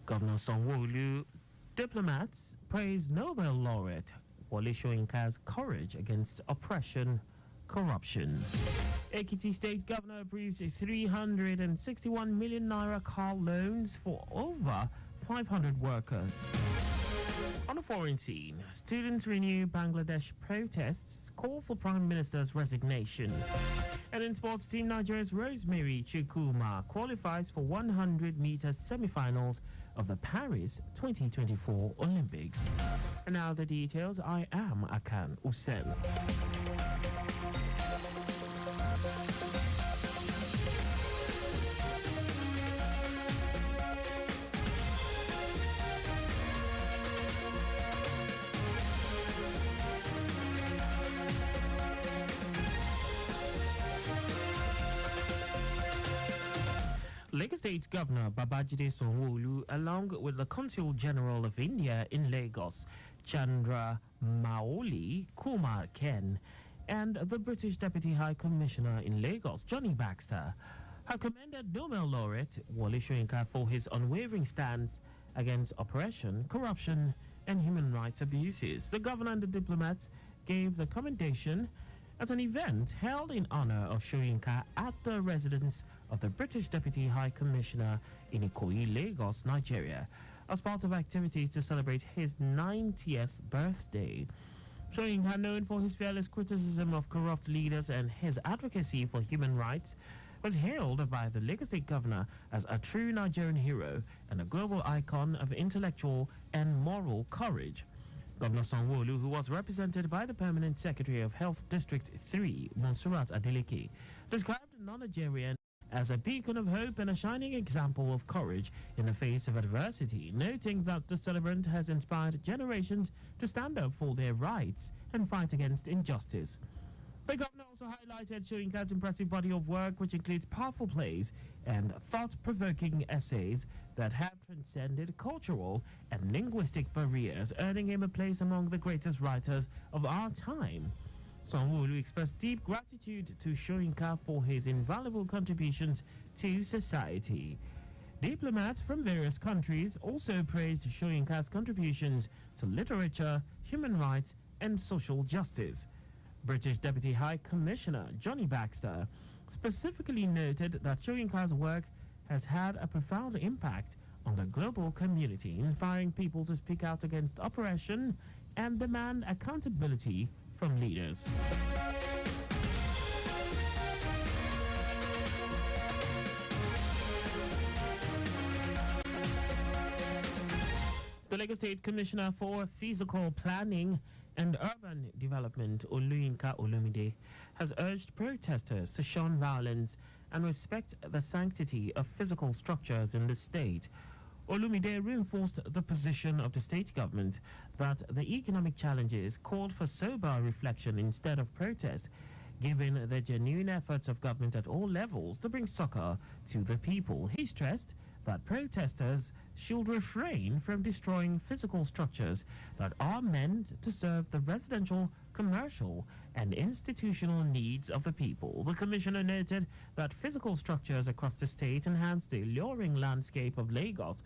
[SPEAKER 2] Governor Sanwo-Olu, diplomats praise Nobel laureate Wole Soyinka's courage against oppression, corruption. Ekiti State Governor approves a 361 million naira car loans for over 500 workers. On the foreign scene, students renew Bangladesh protests, call for Prime Minister's resignation. And in sports, Team Nigeria's Rosemary Chukwuma qualifies for 100 meters semi-finals of the Paris 2024 Olympics. And now the details. I am Akan Usen. Lagos State Governor Babajide Sanwo-Olu, along with the Consul General of India in Lagos, Chandra Maoli Kumar Ken, and the British Deputy High Commissioner in Lagos, Johnny Baxter, have commended Nobel laureate Wole Soyinka for his unwavering stance against oppression, corruption, and human rights abuses. The governor and the diplomats gave the commendation at an event held in honor of Soyinka at the residence of the British Deputy High Commissioner in Ikoyi, Lagos, Nigeria, as part of activities to celebrate his 90th birthday. Soyinka, known for his fearless criticism of corrupt leaders and his advocacy for human rights, was hailed by the Lagos State Governor as a true Nigerian hero and a global icon of intellectual and moral courage. Governor Sanwo-Olu, who was represented by the Permanent Secretary of Health District 3, Monsurat Adeleke, described non-Nigerian as a beacon of hope and a shining example of courage in the face of adversity, noting that the celebrant has inspired generations to stand up for their rights and fight against injustice. The governor also highlighted Soyinka's impressive body of work, which includes powerful plays and thought-provoking essays that have transcended cultural and linguistic barriers, earning him a place among the greatest writers of our time. Sanwo-Olu expressed deep gratitude to Soyinka for his invaluable contributions to society. Diplomats from various countries also praised Soyinka's contributions to literature, human rights, and social justice. British Deputy High Commissioner Johnny Baxter specifically noted that Soyinka's work has had a profound impact on the global community, inspiring people to speak out against oppression and demand accountability from leaders. The Lagos State Commissioner for Physical Planning and Urban Development, Oluyinka Olumide, has urged protesters to shun violence and respect the sanctity of physical structures in the state. Olumide reinforced the position of the state government that the economic challenges called for sober reflection instead of protest, given the genuine efforts of government at all levels to bring succor to the people. He stressed that protesters should refrain from destroying physical structures that are meant to serve the residential, commercial, and institutional needs of the people. The commissioner noted that physical structures across the state enhance the alluring landscape of Lagos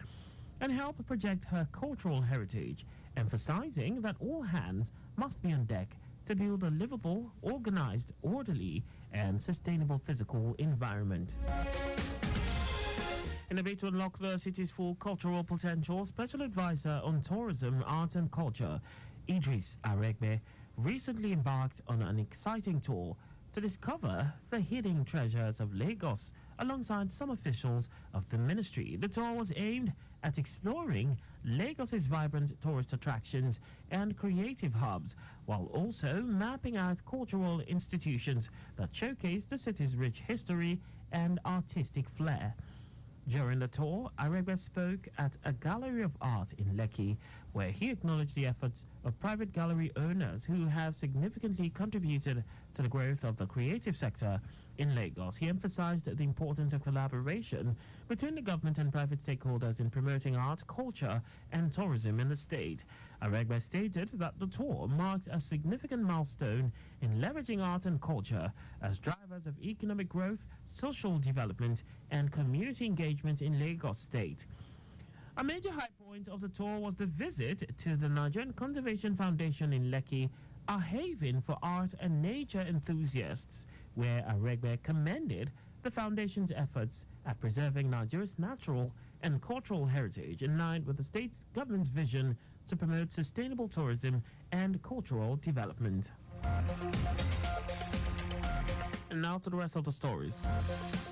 [SPEAKER 2] and help project her cultural heritage, emphasizing that all hands must be on deck to build a livable, organized, orderly, and sustainable physical environment. In a bid to unlock the city's full cultural potential, Special Advisor on Tourism, Arts and Culture, Idris Aregbe, recently embarked on an exciting tour to discover the hidden treasures of Lagos alongside some officials of the ministry. The tour was aimed at exploring Lagos's vibrant tourist attractions and creative hubs, while also mapping out cultural institutions that showcase the city's rich history and artistic flair. During the tour, Aregbe spoke at a gallery of art in Lekki, where he acknowledged the efforts of private gallery owners who have significantly contributed to the growth of the creative sector in Lagos. He emphasized the importance of collaboration between the government and private stakeholders in promoting art, culture, and tourism in the state. Aregbe stated that the tour marks a significant milestone in leveraging art and culture as drivers of economic growth, social development, and community engagement in Lagos State. A major high point of the tour was the visit to the Nigerian Conservation Foundation in Lekki, a haven for art and nature enthusiasts, where Aregbe commended the foundation's efforts at preserving Nigeria's natural and cultural heritage in line with the state's government's vision to promote sustainable tourism and cultural development. And now to the rest of the stories.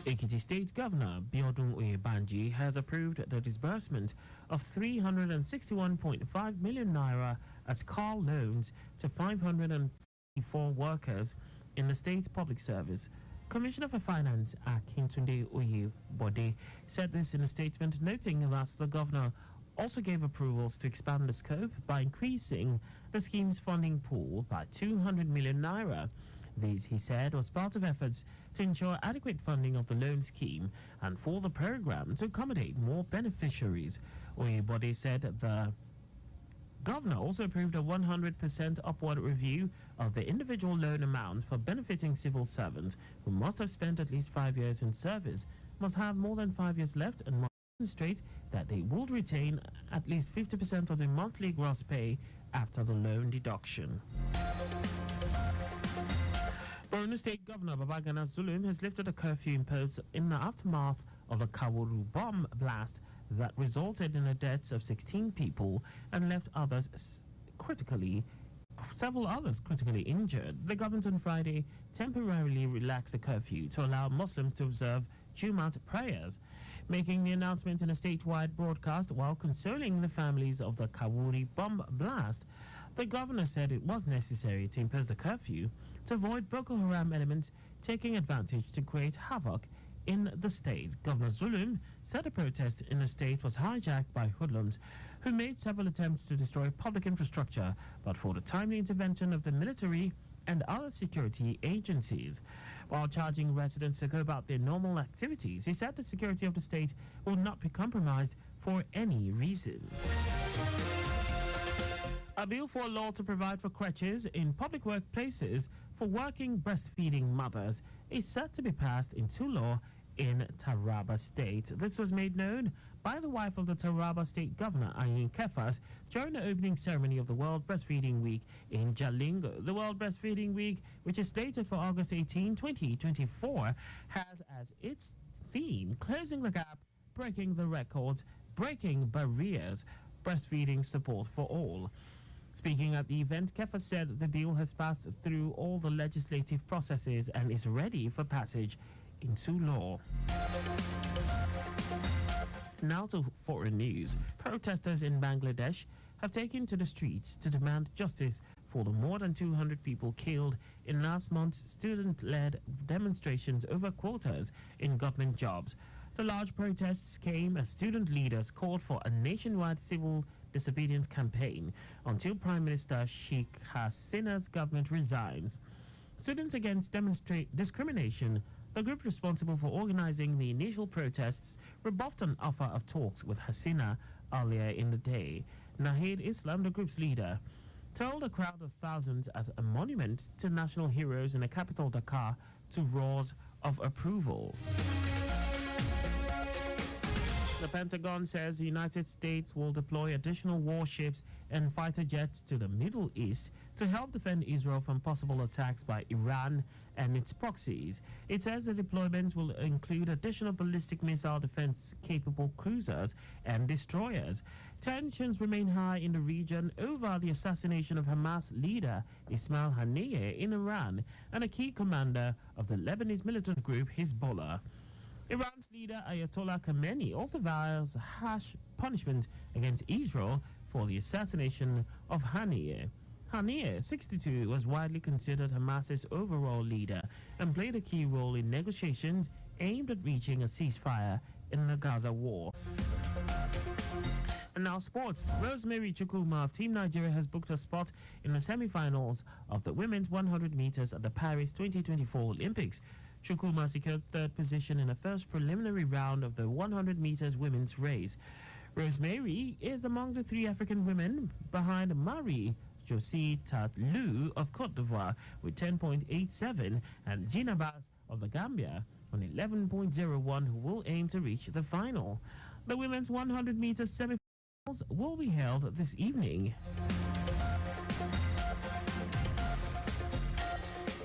[SPEAKER 2] Ekiti State Governor Biodun Oyebanji has approved the disbursement of 361.5 million naira as car loans to 554 workers in the state's public service. Commissioner for Finance Akintunde Oyebode said this in a statement, noting that the governor also gave approvals to expand the scope by increasing the scheme's funding pool by 200 million naira. This, he said, was part of efforts to ensure adequate funding of the loan scheme and for the program to accommodate more beneficiaries. Oyebode said the governor also approved a 100% upward review of the individual loan amount for benefiting civil servants who must have spent at least 5 years in service, must have more than 5 years left, and must demonstrate that they would retain at least 50% of their monthly gross pay after the loan deduction. Borno State Governor Babagana Zulum has lifted a curfew imposed in the aftermath of the Kawuru bomb blast that resulted in the deaths of 16 people and left several others critically injured. The government on Friday temporarily relaxed the curfew to allow Muslims to observe Jumat prayers, making the announcement in a statewide broadcast while consoling the families of the Kawuru bomb blast. The governor said it was necessary to impose the curfew to avoid Boko Haram elements taking advantage to create havoc in the state. Governor Zulum said a protest in the state was hijacked by hoodlums who made several attempts to destroy public infrastructure, but for the timely intervention of the military and other security agencies. While charging residents to go about their normal activities, he said the security of the state will not be compromised for any reason. A bill for a law to provide for crèches in public workplaces for working breastfeeding mothers is set to be passed into law in Taraba State. This was made known by the wife of the Taraba State Governor, Ayin Kefas, during the opening ceremony of the World Breastfeeding Week in Jalingo. The World Breastfeeding Week, which is slated for August 18, 2024, has as its theme Closing the Gap, Breaking the Records, Breaking Barriers, Breastfeeding Support for All. Speaking at the event, Kefa said the bill has passed through all the legislative processes and is ready for passage into law. Now to foreign news. Protesters in Bangladesh have taken to the streets to demand justice for the more than 200 people killed in last month's student-led demonstrations over quotas in government jobs. The large protests came as student leaders called for a nationwide civil disobedience campaign until Prime Minister Sheikh Hasina's government resigns. Students Against Discrimination, the group responsible for organizing the initial protests, rebuffed an offer of talks with Hasina earlier in the day. Nahid Islam, the group's leader, told a crowd of thousands at a monument to national heroes in the capital Dhaka to roars of approval. The Pentagon says the United States will deploy additional warships and fighter jets to the Middle East to help defend Israel from possible attacks by Iran and its proxies. It says the deployments will include additional ballistic missile defense-capable cruisers and destroyers. Tensions remain high in the region over the assassination of Hamas leader Ismail Haniyeh in Iran and a key commander of the Lebanese militant group Hezbollah. Iran's leader Ayatollah Khamenei also vows harsh punishment against Israel for the assassination of Haniyeh. Haniyeh, 62, was widely considered Hamas's overall leader and played a key role in negotiations aimed at reaching a ceasefire in the Gaza war. And And now sports. Rosemary Chukwuma of Team Nigeria has booked a spot in the semi-finals of the women's 100 meters at the Paris 2024 Olympics. Chukwuma secured third position in the first preliminary round of the 100 meters women's race. Rosemary is among the 3 African women behind Marie Josie Tatlu of Cote d'Ivoire with 10.87 and Gina Bass of the Gambia on 11.01, who will aim to reach the final. The women's 100 meters semi-finals will be held this evening.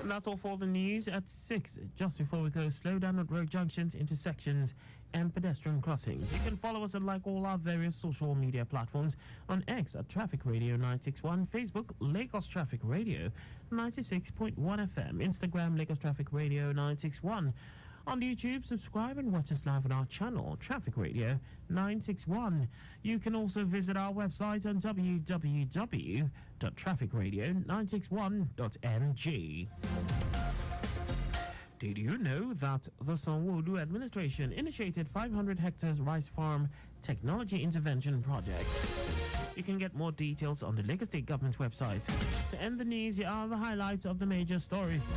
[SPEAKER 2] And that's all for the news at 6. Just before we go, slow down at road junctions, intersections, and pedestrian crossings. You can follow us and like all our various social media platforms on X at Traffic Radio 961, Facebook Lagos Traffic Radio 96.1 FM, Instagram Lagos Traffic Radio 961. On YouTube, subscribe and watch us live on our channel, Traffic Radio 961. You can also visit our website on www.trafficradio961.ng. Did you know that the Sanwo-Olu administration initiated 500 hectares rice farm technology intervention project? You can get more details on the Lagos State government's website. To end the news, here are the highlights of the major stories.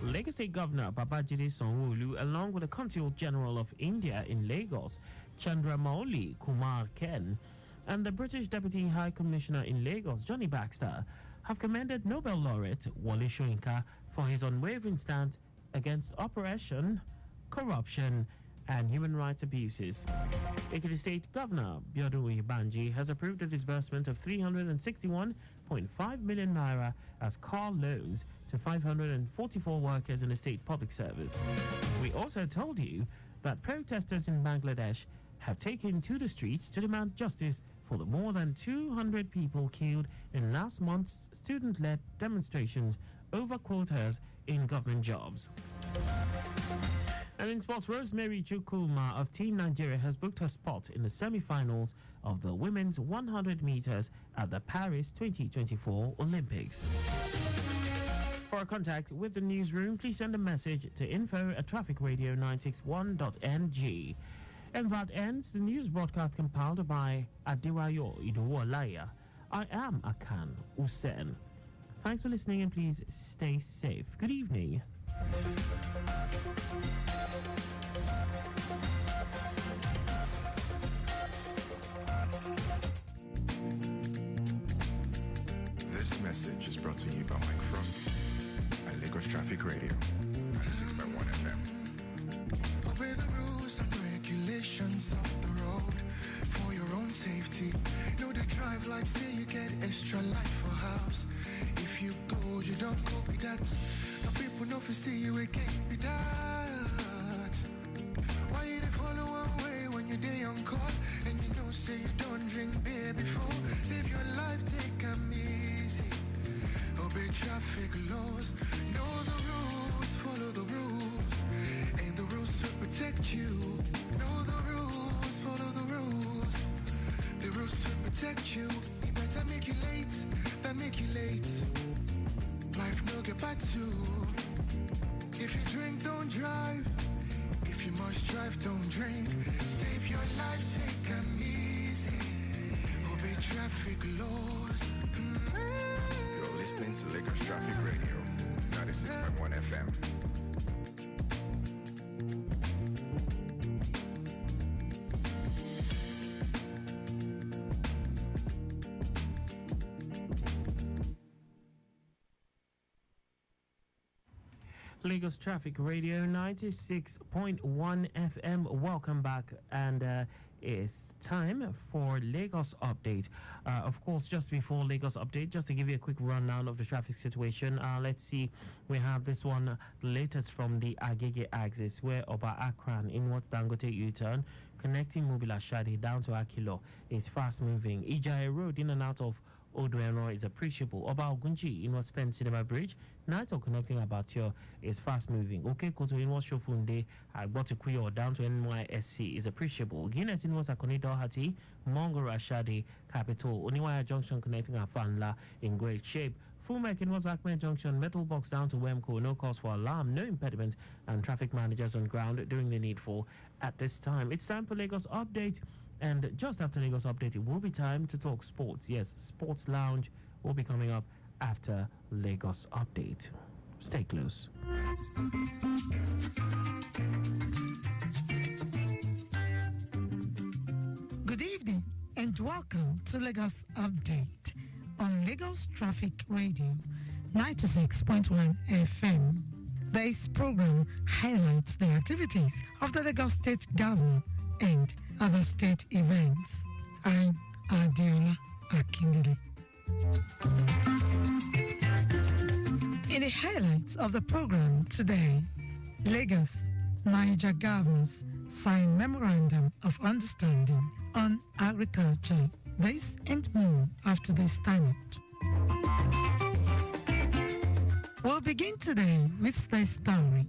[SPEAKER 2] Lagos State Governor Babajide Sanwo-Olu, along with the Consul General of India in Lagos, Chandramouli Kumar Ken, and the British Deputy High Commissioner in Lagos, Johnny Baxter, have commended Nobel laureate Wole Soyinka for his unwavering stand against oppression, corruption, and human rights abuses. Ekiti State Governor Biodun Oyèbánjí has approved a disbursement of 361.5 million naira as car loans to 544 workers in the state public service. We also told you that protesters in Bangladesh have taken to the streets to demand justice for the more than 200 people killed in last month's student-led demonstrations over quotas in government jobs. And in sports, Rosemary Chukwuma of Team Nigeria has booked her spot in the semi-finals of the women's 100 meters at the Paris 2024 Olympics. For contact with the newsroom, please send a message to info@trafficradio961.ng. And that ends the news broadcast compiled by Adewayo Idowo-Olaya. I am Akan Usen. Thanks for listening and please stay safe. Good evening.
[SPEAKER 1] This message is brought to you by Mike Frost at Lagos Traffic Radio 96.1 FM.
[SPEAKER 10] Obey the rules and regulations of the road for your own safety. Know the drive like say you get extra life for house. If you go, you don't copy that. The people know for see you again be that. Why you dey follow one way when you day on call and you know say you don't drink beer before? Save your life, take 'em easy. Obey traffic laws. Know the rules, follow the rules. And the rules will protect you. Know the rules, follow the rules. The rules will protect you. It better make you late than make you late. Life no get back to. If you drink, don't drive. If you must drive, don't drink. Save your life, take 'em easy. Obey traffic laws.
[SPEAKER 1] You're listening to Lagos Traffic Radio 96.1 FM.
[SPEAKER 2] Lagos Traffic Radio 96.1 FM. Welcome back, and it's time for Lagos Update. Of course, just before Lagos Update, just to give you a quick rundown of the traffic situation, let's see. We have this one, the latest from the Agege axis, where Oba Akran inwards Dangote U-turn, connecting Mobila Shadi down to Akilo, is fast moving. Ijai Road in and out of Odueno is appreciable. Oba Ogunji inwards Penn Cinema Bridge, Naito connecting Abatio is fast moving. Okay, Koto inwards Shofunde, Agbotukuyo down to NYSC is appreciable. Guinness inwards Akoni Dohati, Mongo Rashadi, Capital, Oniwaya Junction connecting Afanla in great shape. Fumek inwards Akme Junction, Metal Box down to Wemco, no cause for alarm, no impediment, and traffic managers on ground doing the needful at this time. It's time for Lagos Update And just after Lagos Update, it will be time to talk sports. Yes, Sports Lounge will be coming up after Lagos Update. Stay close.
[SPEAKER 6] Good evening and welcome to Lagos Update on Lagos Traffic Radio 96.1 FM. This program highlights the activities of the Lagos State Governor and other state events. I'm Adiola Akindele. In the highlights of the program today, Lagos, Niger governors sign memorandum of understanding on agriculture. This and more after this time out. We'll begin today with the story.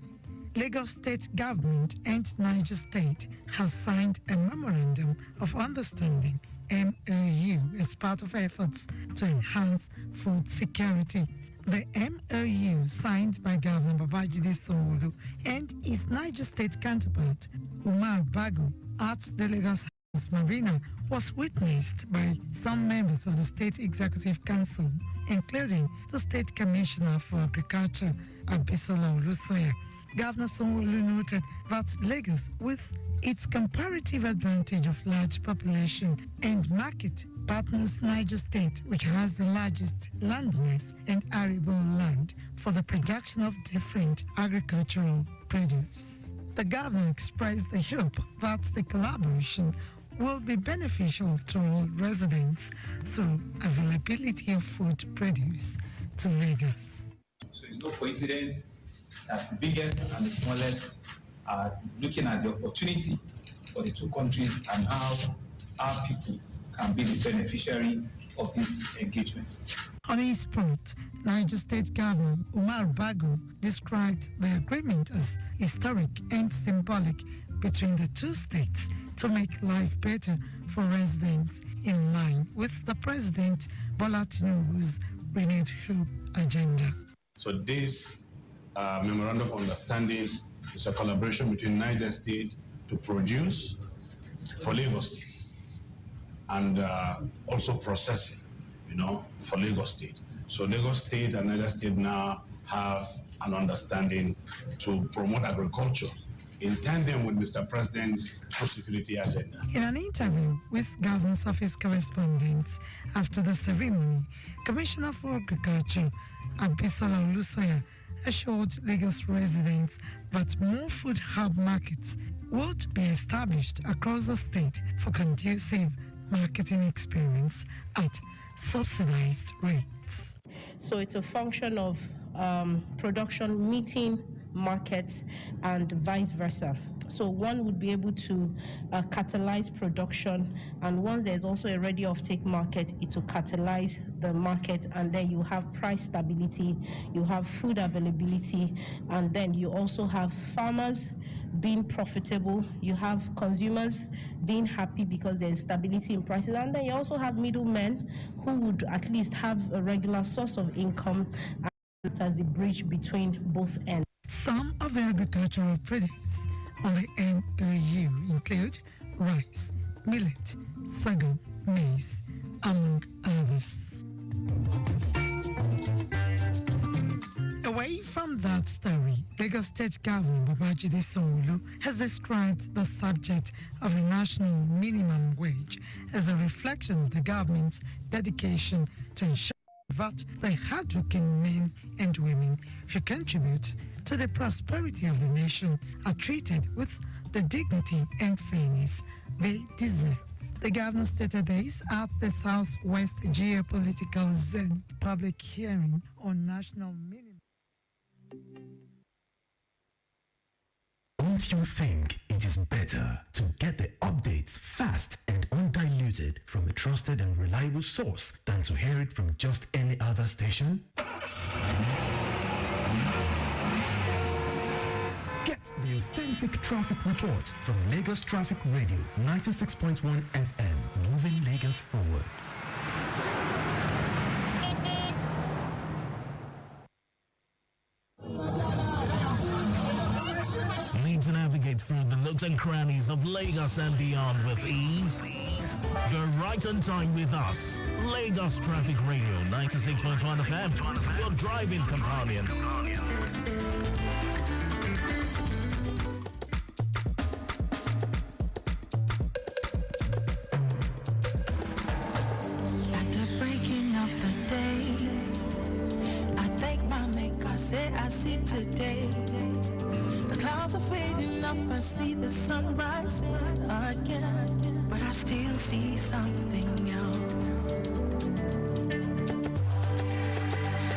[SPEAKER 6] Lagos State Government and Niger State have signed a memorandum of understanding MOU as part of efforts to enhance food security. The MOU signed by Governor Babajide Sanwo-Olu and his Niger State counterpart Umar Bago at the Lagos House Marina was witnessed by some members of the State Executive Council, including the State Commissioner for Agriculture, Abisola Olusoya. Governor Sanwo-Olu noted that Lagos, with its comparative advantage of large population and market, partners Niger State, which has the largest land mass and arable land for the production of different agricultural produce. The governor expressed the hope that the collaboration will be beneficial to all residents through availability of food produce to Lagos.
[SPEAKER 22] So it's no coincidence that the biggest and the smallest are looking at the opportunity for the two countries and how our people can be the beneficiary of this engagement.
[SPEAKER 6] On his part, Niger State Governor Umar Bago described the agreement as historic and symbolic between the two states to make life better for residents, in line with the President Bola Tinubu's renewed hope agenda.
[SPEAKER 23] So this memorandum of understanding is a collaboration between Niger State to produce for Lagos State and also processing, for Lagos State. So Lagos State and Niger State now have an understanding to promote agriculture in tandem with Mr. President's food security agenda.
[SPEAKER 6] In an interview with Governor's Office correspondents after the ceremony, Commissioner for Agriculture, Abisola Olusoya, assured Lagos residents that more food hub markets would be established across the state for conducive marketing experience at subsidized rates.
[SPEAKER 24] So it's a function of production meeting markets and vice versa. So one would be able to catalyze production, and once there's also a ready offtake market, it will catalyze the market, and then you have price stability, you have food availability, and then you also have farmers being profitable, you have consumers being happy because there's stability in prices, and then you also have middlemen who would at least have a regular source of income as the bridge between both ends.
[SPEAKER 6] Some of the agricultural produce on the MOU include rice, millet, sorghum, maize, among others. Away from that story, Lagos State Governor Babajide Sanwo-Olu has described the subject of the national minimum wage as a reflection of the government's dedication to ensure that the hardworking men and women who contribute to the prosperity of the nation are treated with the dignity and fairness they deserve. The governor stated this at the Southwest Geopolitical Zone public hearing on national minimum.
[SPEAKER 25] Don't you think it is better to get the updates fast and undiluted from a trusted and reliable source than to hear it from just any other station? Get the authentic traffic report from Lagos Traffic Radio 96.1 FM, moving Lagos forward.
[SPEAKER 11] Leads and navigators. navigate through the nooks and crannies of Lagos and beyond with ease? You're right on time with us. Lagos Traffic Radio 96.1 FM, your driving companion.
[SPEAKER 3] At the breaking of the day, I thank my maker, say I see today. The clouds are fading off, I see the sun rising again, but I still see something else.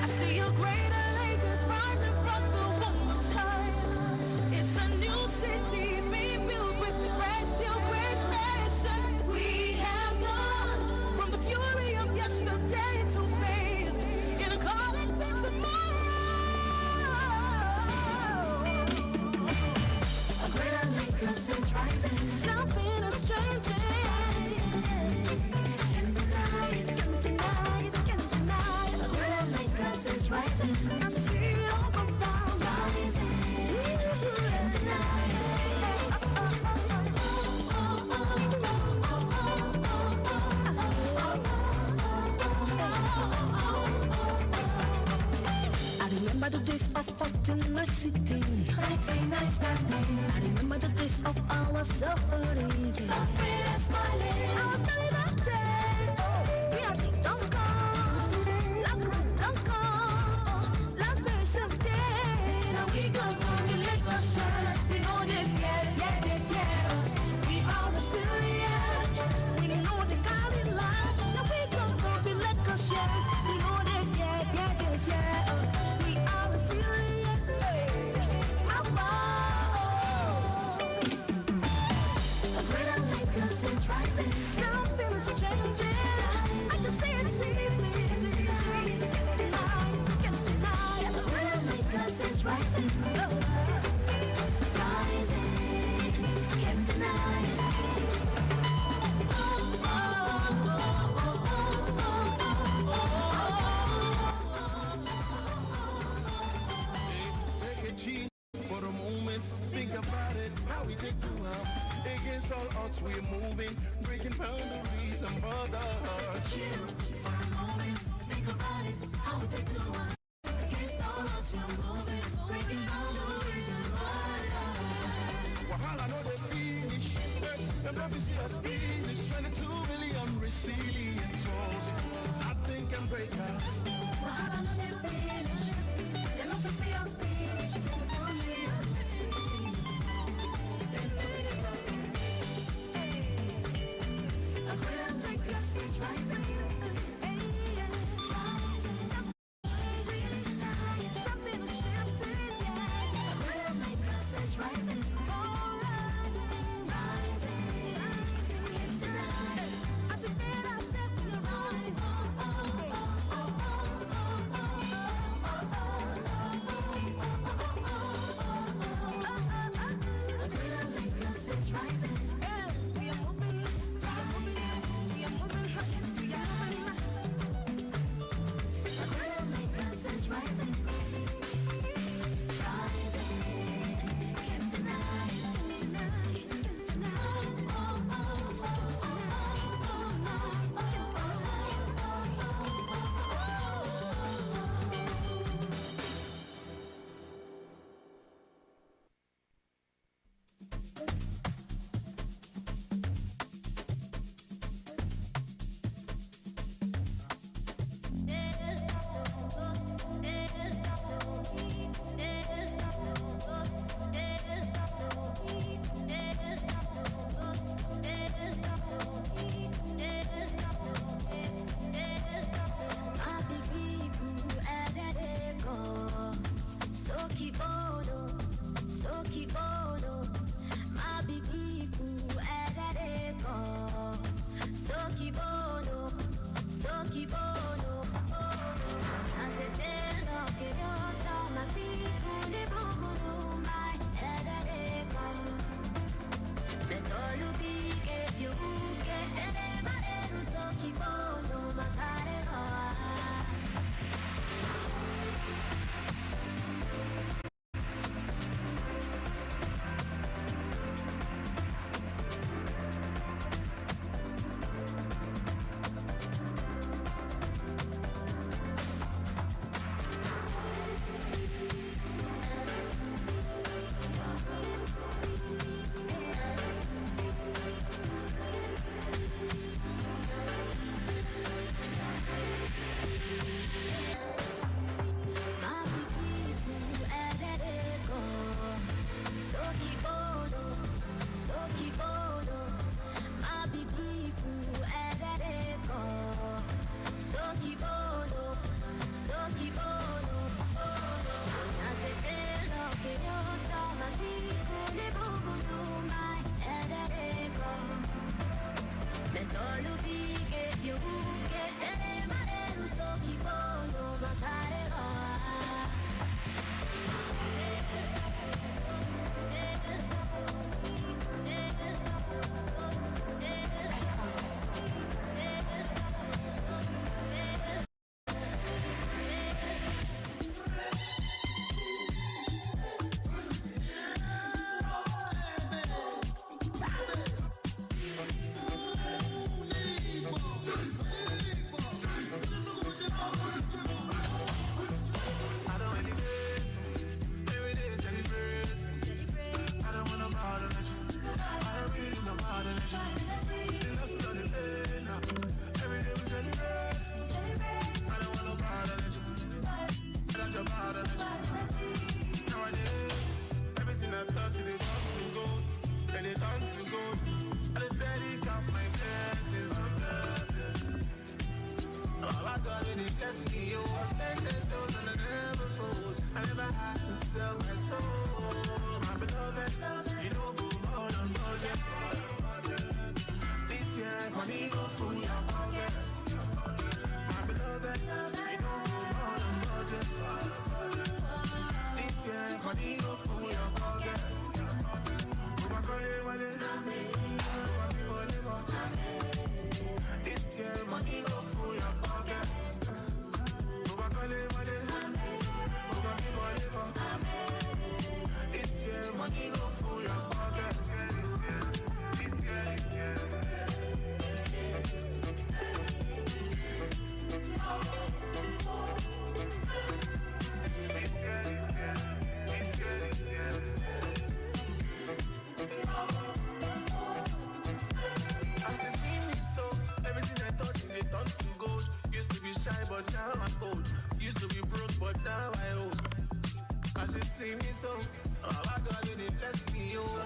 [SPEAKER 3] I see a greater Lagos rising from the womb of time. It's a new city being built with fresh steel, great passion. We have gone from the fury of yesterday to faith in a collective tomorrow. A greater Lagos is rising. Something is changing. Can't deny it, can't deny it, can't deny it. A greater Lagos is rising. I see it all around. Rising. Can't deny it. I remember the days of 1490. 1990. I remember the days of our suffering. Suffering and smiling. I was telling that day. We are the don't go. Don't go. Last very someday. Now we go to Lagos shores. We know they fear, yeah, they fear us. We are resilient. We know they carry life. Now we go to Lagos shores. We know they fear, yeah, they fear us. We are resilient. How far? A greater Lagos is rising. Something is changing. I can see it, see it. Can't deny it. A greater Lagos is rising. Rising. Can't deny it.
[SPEAKER 10] Take a cheat for a moment. Think about it. How we take the world. Against all odds, we're moving. Breaking boundaries and borders. Chill for a moment. Think about it. How we take the world. Against all odds, we're moving. Breaking boundaries and borders. Wahala no they finish. Them never see us finish. 22 million resilient souls. Nothing can break us. Wahala no they finish. They never see us finish. 22 million resilient souls. They never stop us. A greater Lagos is rising. Something is shifting, yeah. A greater Lagos is rising. Rising. Can't deny it. I today I said we're rising. sell my soul. My beloved, you know go more than budget. This year, money go full your pocket. My beloved, you know go more than budget. This year, money go full your pocket. This year, money go full your pockets. This year, money go full your pockets. But now I'm cold. Used to be broke, but now I own. As you see me so, oh my God, it bless me, oh.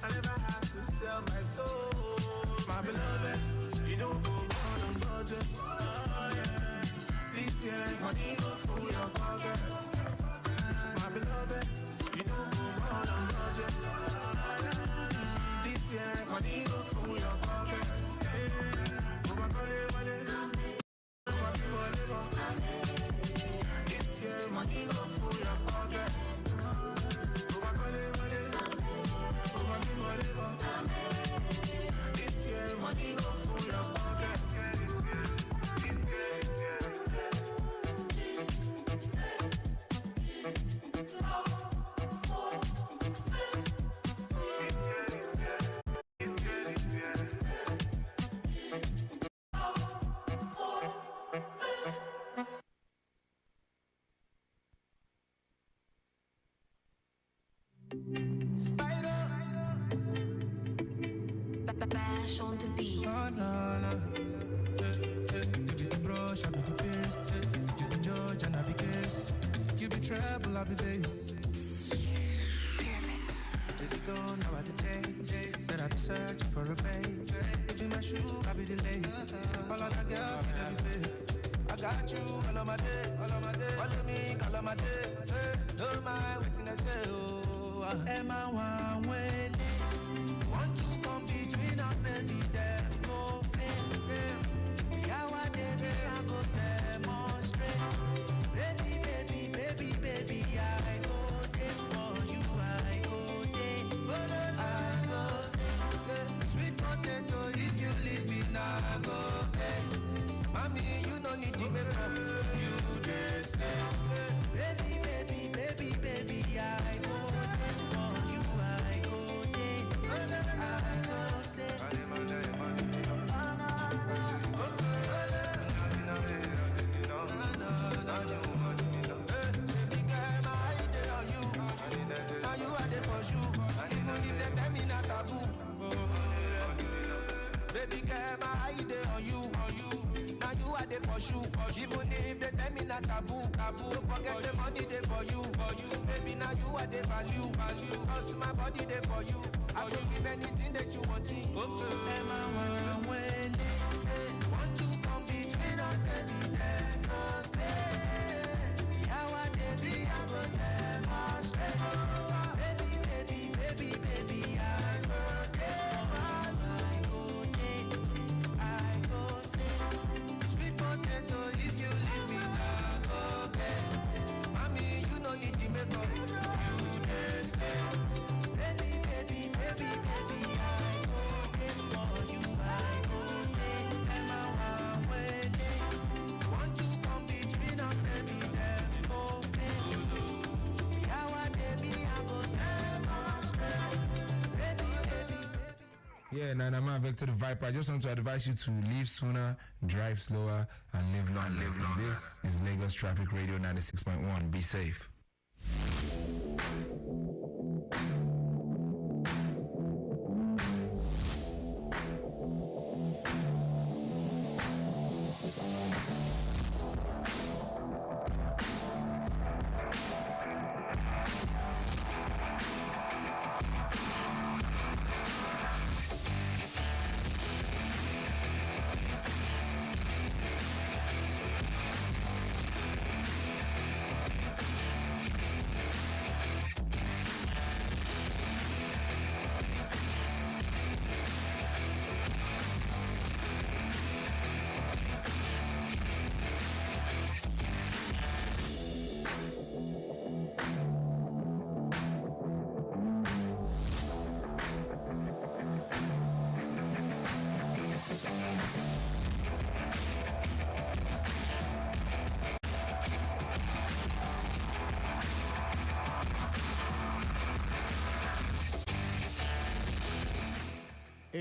[SPEAKER 10] I never had to sell my soul. My beloved, you don't go more than budget. This year, money go full your pockets. My beloved, you don't go more than budget. This year, money go full your pockets. This year, money go full your pockets. This year, money go full your pockets.
[SPEAKER 3] Bash on the beat.
[SPEAKER 10] Oh, no, no. You be the brush, I be the paste. You be judge and I be case. You be treble, I be bass. You be gone, now I the days. That I be searching for a babe. You be my shoe, I be the lace. All of the girls see that be fake. I got you all of my days. Follow me, call on my days. Don't mind waiting I say, oh. Am I one way? Want to come between us, baby, then go fail. Yeah, what they I go demonstrate. Baby, I go there for you, I go there. I go say, sweet potato, if you leave me now, I go there. Mommy, you don't need to make up. You just stay. Baby, I go there for you, I go there. I go say. Baby girl, my eye dey on you. Now you are the pursue. Even if they tell me not taboo. Baby girl, my eye dey on you. Now you are the pursue. Even if they tell me not taboo. Don't forget the money dey for you. Baby, now you are the value. Cause my body dey for you. I will give anything that you want. Am I one way? Want to come between us, baby, then go fail. Yeah, what they be, I go demonstrate. Baby, I go there. I go there. I go say, sweet potato, if you leave me now, go bed. Mommy, you no need to make up. You just stay. Baby, I go there for you. I go there. Am I one way? Want to come between us, baby, then go fail. Yeah, what they be, I go demonstrate. Baby.
[SPEAKER 7] Yeah, Nana Man, Vector the Viper. I just want to advise you to leave sooner, drive slower, and live longer. This is Lagos Traffic Radio 96.1. Be safe.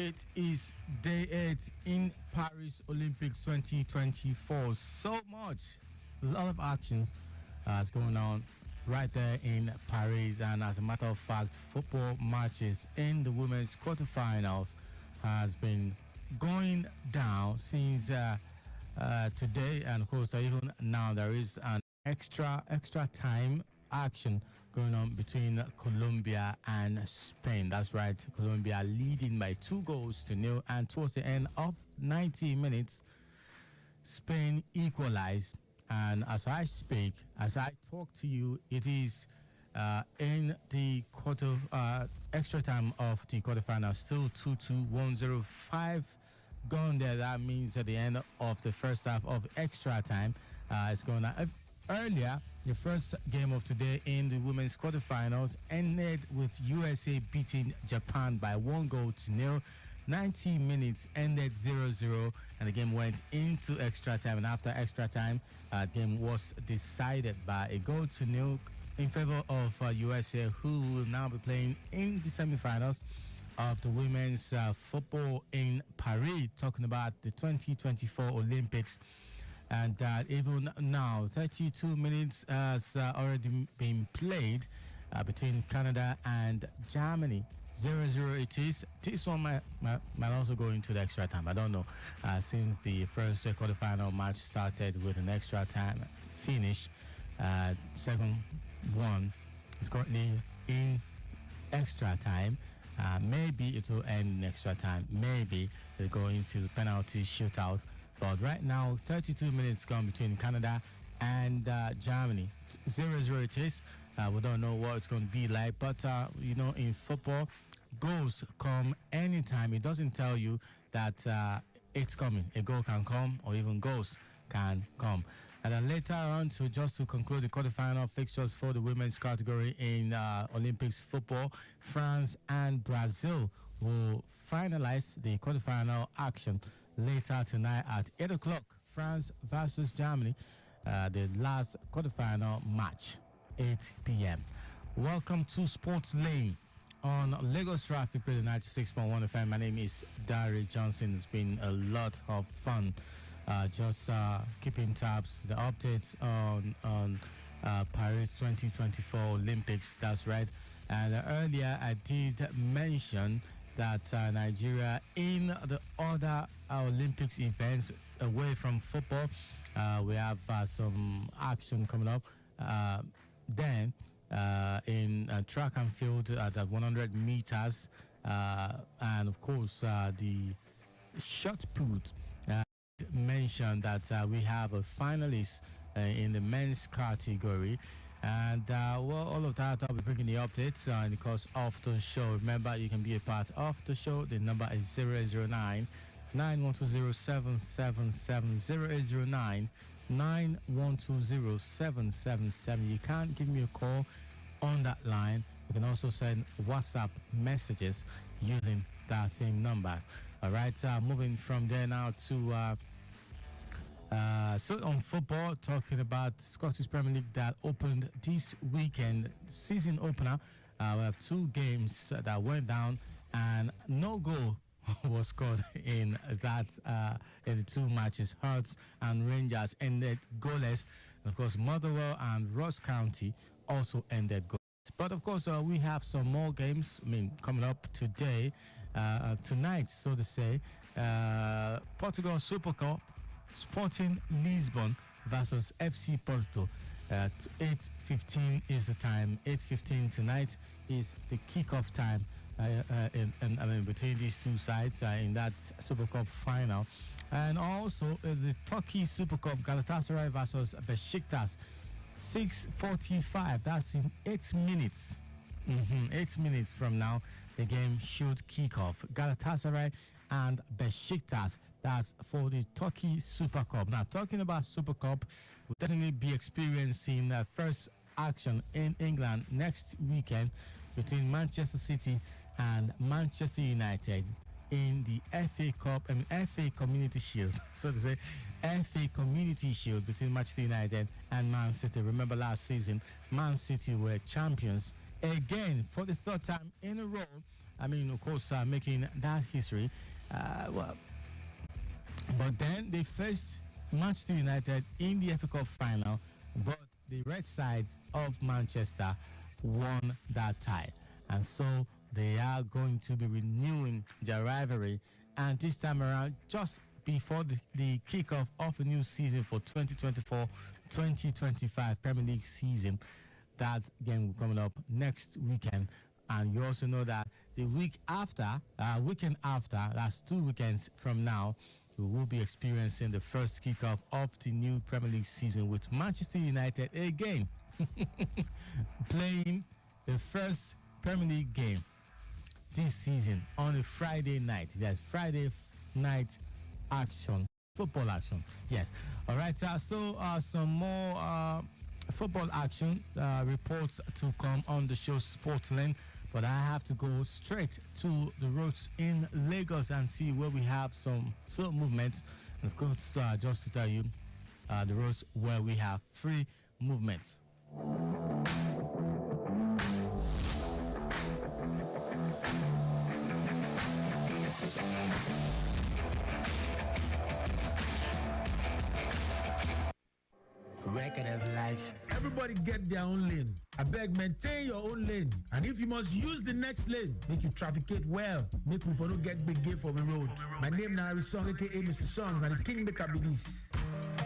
[SPEAKER 8] It is day 8 in Paris Olympics 2024. So much, a lot of actions is going on right there in Paris. And as a matter of fact, football matches in the women's quarterfinals has been going down since today. And of course, even now there is an extra time action going on between Colombia and Spain. That's right, Colombia leading by 2-0. And towards the end of 90 minutes, Spain equalized. And as I speak, as I talk to you, it is in the extra time of the quarterfinal, still 2-2, 105 gone there. That means at the end of the first half of extra time, it's going on. Earlier, the first game of today in the women's quarterfinals ended with USA beating Japan by 1-0. 90 minutes ended 0-0, and the game went into extra time. And after extra time, the game was decided by 1-0 in favor of USA, who will now be playing in the semifinals of the women's football in Paris, talking about the 2024 Olympics. And even now, 32 minutes has already been played between Canada and Germany. 0-0 it is. This one might also go into the extra time. I don't know. Since the first quarterfinal match started with an extra time finish, second one is currently in extra time. Maybe it will end in extra time. Maybe they'll go into the penalty shootout. But right now, 32 minutes gone between Canada and Germany. 0-0 it is. We don't know what it's going to be like. But, in football, goals come anytime. It doesn't tell you that it's coming. A goal can come, or even goals can come. And then later on, just to conclude the quarterfinal fixtures for the women's category in Olympics football, France and Brazil will finalize the quarterfinal action later tonight at 8 o'clock. France versus Germany, the last quarterfinal match, 8 p.m. Welcome to Sports Lane on Lagos Traffic Radio 96.1 FM. My name is Dari Johnson. It's been a lot of fun just keeping tabs, the updates on Paris 2024 Olympics. That's right. And earlier I did mention that Nigeria in the other Olympics events away from football, we have some action coming up. Then in track and field at 100 meters, and of course the shot put, mentioned that we have a finalist in the men's category. And all of that, I'll be bringing the updates in the course of the show. Remember, you can be a part of the show. The number is 009 9120777 9120777. You can't give me a call on that line. You can also send WhatsApp messages using that same numbers. All right, moving from there now to so on football, talking about Scottish Premier League that opened this weekend, season opener. We have two games that went down, and no goal was scored in that in the two matches. Hearts and Rangers ended goalless, and of course Motherwell and Ross County also ended goalless. But of course we have some more games. Coming up today, tonight, so to say. Portugal Super Cup. Sporting Lisbon versus FC Porto. At 8:15 is the time. 8:15 tonight is the kickoff time. Between these two sides in that Super Cup final, and also the Turkey Super Cup, Galatasaray versus Besiktas. 6:45. That's in 8 minutes. 8 minutes from now, the game should kick off. Galatasaray and Besiktas. That's for the Turkey Super Cup. Now, talking about Super Cup, we'll definitely be experiencing first action in England next weekend between Manchester City and Manchester United in the FA Cup, FA Community Shield, so to say, FA Community Shield between Manchester United and Man City. Remember last season, Man City were champions again for the third time in a row. I mean, of course, making that history. Well, but then they faced Manchester United in the FA Cup final, but the Red Sides of Manchester won that tie. And so they are going to be renewing their rivalry. And this time around, just before the kickoff of a new season for 2024-2025 Premier League season, that game will coming up next weekend. And you also know that the weekend after, that's 2 weekends from now, we will be experiencing the first kickoff of the new Premier League season with Manchester United again playing the first Premier League game this season on a Friday night. Yes, Friday night action, football action. Yes. All right. Still some more football action reports to come on the show Sportland. But I have to go straight to the roads in Lagos and see where we have some slow movements. And of course, just to tell you, the roads where we have free movement.
[SPEAKER 9] Record of life. Everybody get their own lane. I beg, maintain your own lane. And if you must use the next lane, make you trafficate well. Make me for no get big gate for the road. My name now is Song, aka Mr. Songs, and the king maker be this.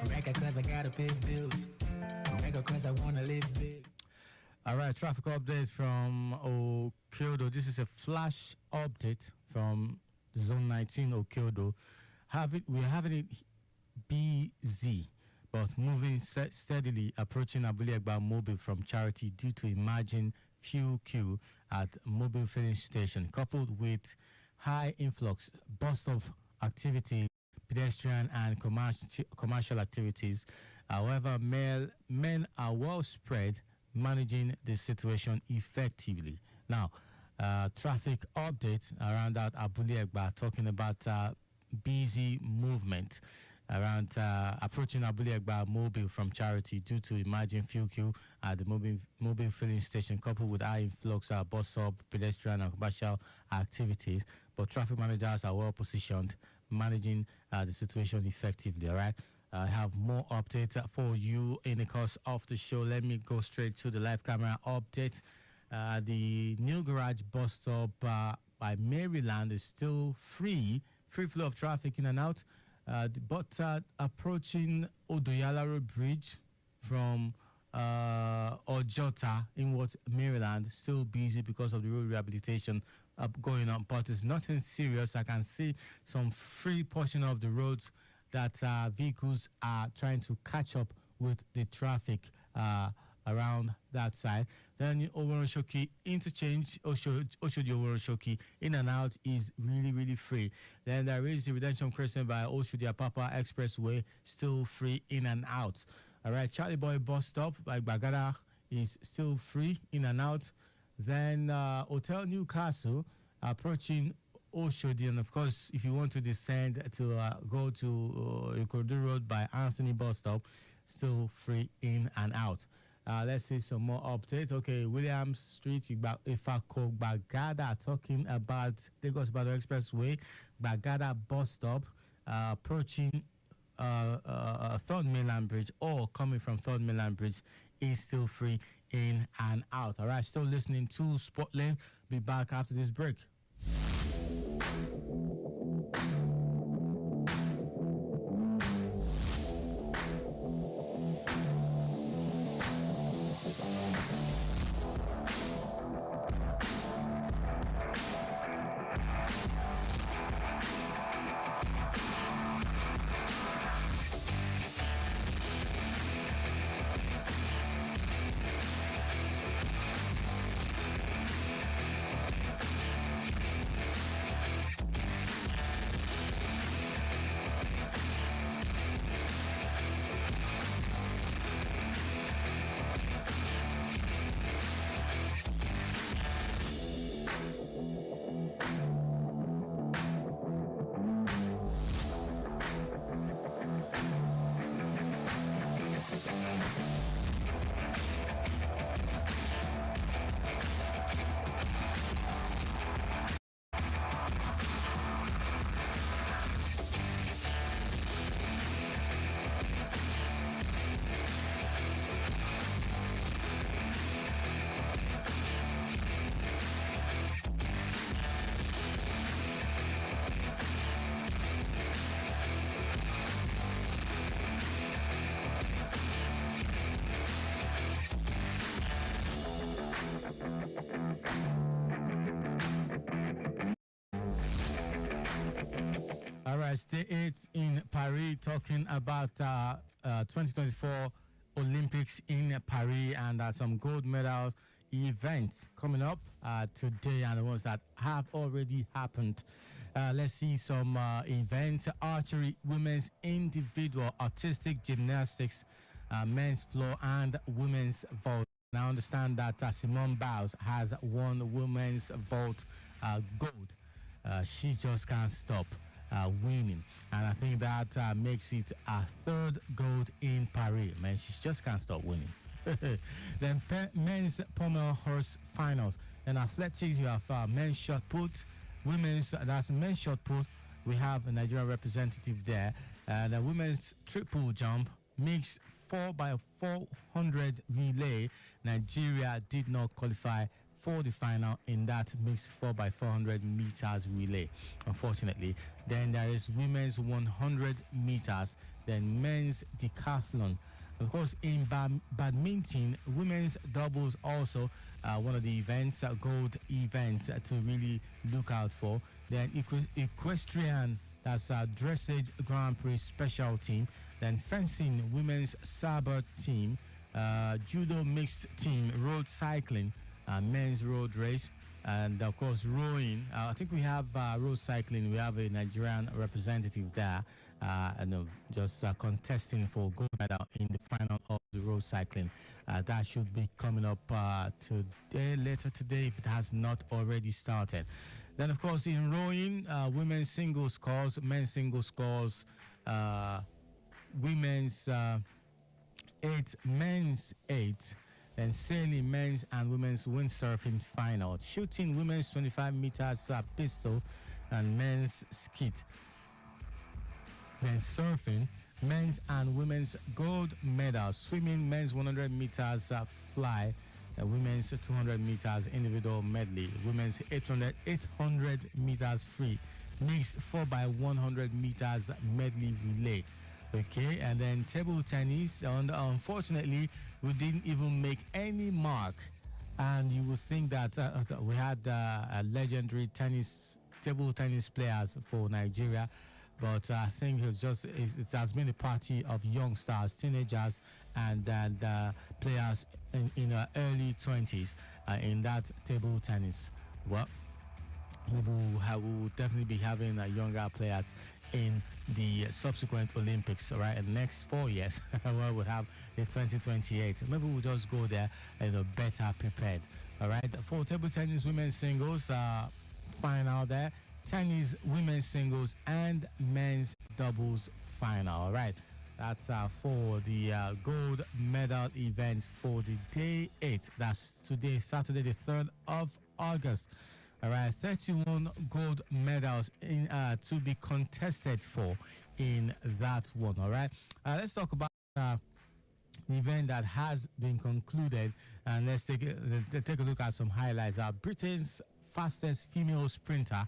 [SPEAKER 9] Record cause I gotta pay bills. Record cause I wanna live big.
[SPEAKER 8] All right, traffic update from Okyodo. This is a flash update from Zone 19 Okyodo. We're having it busy, but moving steadily approaching Abule Egba Mobile from Charity due to emerging fuel queue at Mobile filling station, coupled with high influx bus stop activity, pedestrian and commercial activities. However, men are well spread, managing the situation effectively. Now, traffic update around that Abule Egba, talking about busy movement around approaching Abule Egba Mobile from Charity due to emerging fuel queue at the mobile filling station, coupled with high influx of bus stop, pedestrian and commercial activities. But traffic managers are well positioned, managing the situation effectively. All right. I have more updates for you in the course of the show. Let me go straight to the live camera update. The new garage bus stop by Maryland is still free flow of traffic in and out. But approaching Odoyalaro Bridge from Ojota in Maryland, still busy because of the road rehabilitation going on. But it's nothing serious. I can see some free portion of the roads that vehicles are trying to catch up with the traffic around that side. Then Oworonshoki interchange, Oshodi Oworonshoki in and out is really free. Then there is the Redemption Crescent by Oshodi Apapa Expressway, still free in and out. All right, Charlie Boy bus stop by Bagada is still free in and out. Then Hotel Newcastle approaching Oshodi, and of course, if you want to descend to go to Ikorodu Road by Anthony bus stop, still free in and out. Let's see some more updates. Okay, Williams Street, Ifako Bagada, talking about Lagos Ibadan Expressway, Bagada bus stop, approaching Third Mainland Bridge or coming from Third Mainland Bridge is still free in and out. All right, still listening to Spotland. Be back after this break. much. Day 8 in Paris, talking about 2024 Olympics in Paris and some gold medals events coming up today and the ones that have already happened. Let's see some events: archery, women's individual, artistic gymnastics, men's floor, and women's vault. And I understand that Simone Biles has won women's vault gold. She just can't stop winning, and I think that makes it a third gold in Paris. Man, she just can't stop winning. Then men's pommel horse finals. In athletics, you have men's shot put, women's, that's men's shot put. We have a Nigerian representative there. The women's triple jump, mixed 4x400 relay. Nigeria did not qualify for the final in that mixed 4x400 meters relay, unfortunately. Then there is women's 100 meters, then men's decathlon. Of course, in badminton, women's doubles also one of the events, gold events to really look out for. Then equestrian, that's a dressage Grand Prix special team. Then fencing, women's sabre team, judo mixed team, road cycling, men's road race, and of course rowing. I think we have road cycling. We have a Nigerian representative there, just contesting for gold medal in the final of the road cycling. That should be coming up later today if it has not already started. Then of course in rowing, women's single scores, men's single scores, women's 8, men's 8. Then sailing, men's and women's windsurfing final. Shooting, women's 25 meters pistol and men's skeet. Then surfing, men's and women's gold medals. Swimming, men's 100 meters fly. Women's 200 meters individual medley. Women's 800 meters free. Mixed 4x100 meters medley relay. Okay, and then table tennis. And unfortunately, we didn't even make any mark. And you would think that we had a legendary table tennis players for Nigeria, but I think it has been a party of young stars, teenagers, and players in early 20s in that table tennis. Well, we will definitely be having younger players in the subsequent Olympics, all right, in the next 4 years. Well, we'll have the 2028. Maybe we'll just go there better prepared, all right. For table tennis women's singles, final there, tennis women's singles, and men's doubles final, all right. That's for the gold medal events for the day 8. That's today, Saturday, the 3rd of August. All right, 31 gold medals to be contested for in that one. All right, let's talk about the event that has been concluded, and let's take a look at some highlights. Britain's fastest female sprinter,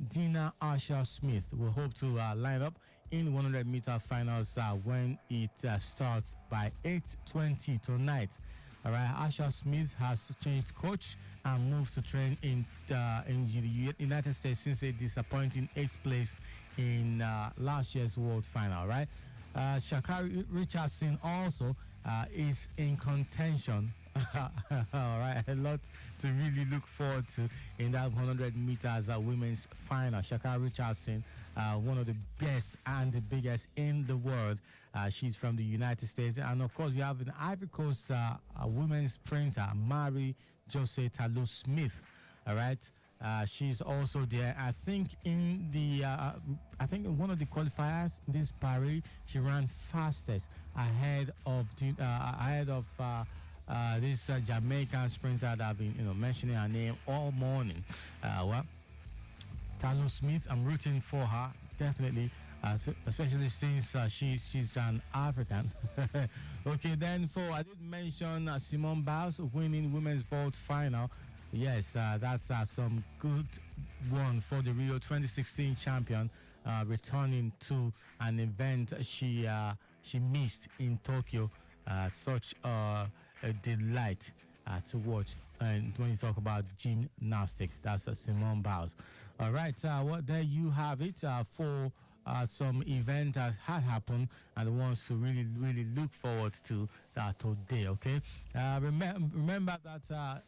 [SPEAKER 8] Dina Asher-Smith, will hope to line up in 100-meter finals when it starts by 8:20 tonight. All right, Asher-Smith has changed coach and moved to train in the United States since a disappointing 8th place in last year's World Final. Right, Shakari Richardson also is in contention. All right, a lot to really look forward to in that 100 meters women's final. Shakari Richardson, one of the best and the biggest in the world. She's from the United States. And of course, you have an Ivory Coast women's sprinter, Mary Jose Talo Smith. All right. She's also there. I think in one of the qualifiers this Paris, she ran fastest ahead of this Jamaican sprinter that I've been mentioning her name all morning. Talo Smith, I'm rooting for her definitely. Especially since she's an African. Okay, then I did mention Simone Biles winning women's vault final. Yes, that's some good one for the Rio 2016 champion, returning to an event she missed in Tokyo. Such a delight to watch. And when you talk about gymnastics, that's Simone Biles. All right, there you have it for some event that had happened and the ones to really look forward to today. Okay, remember that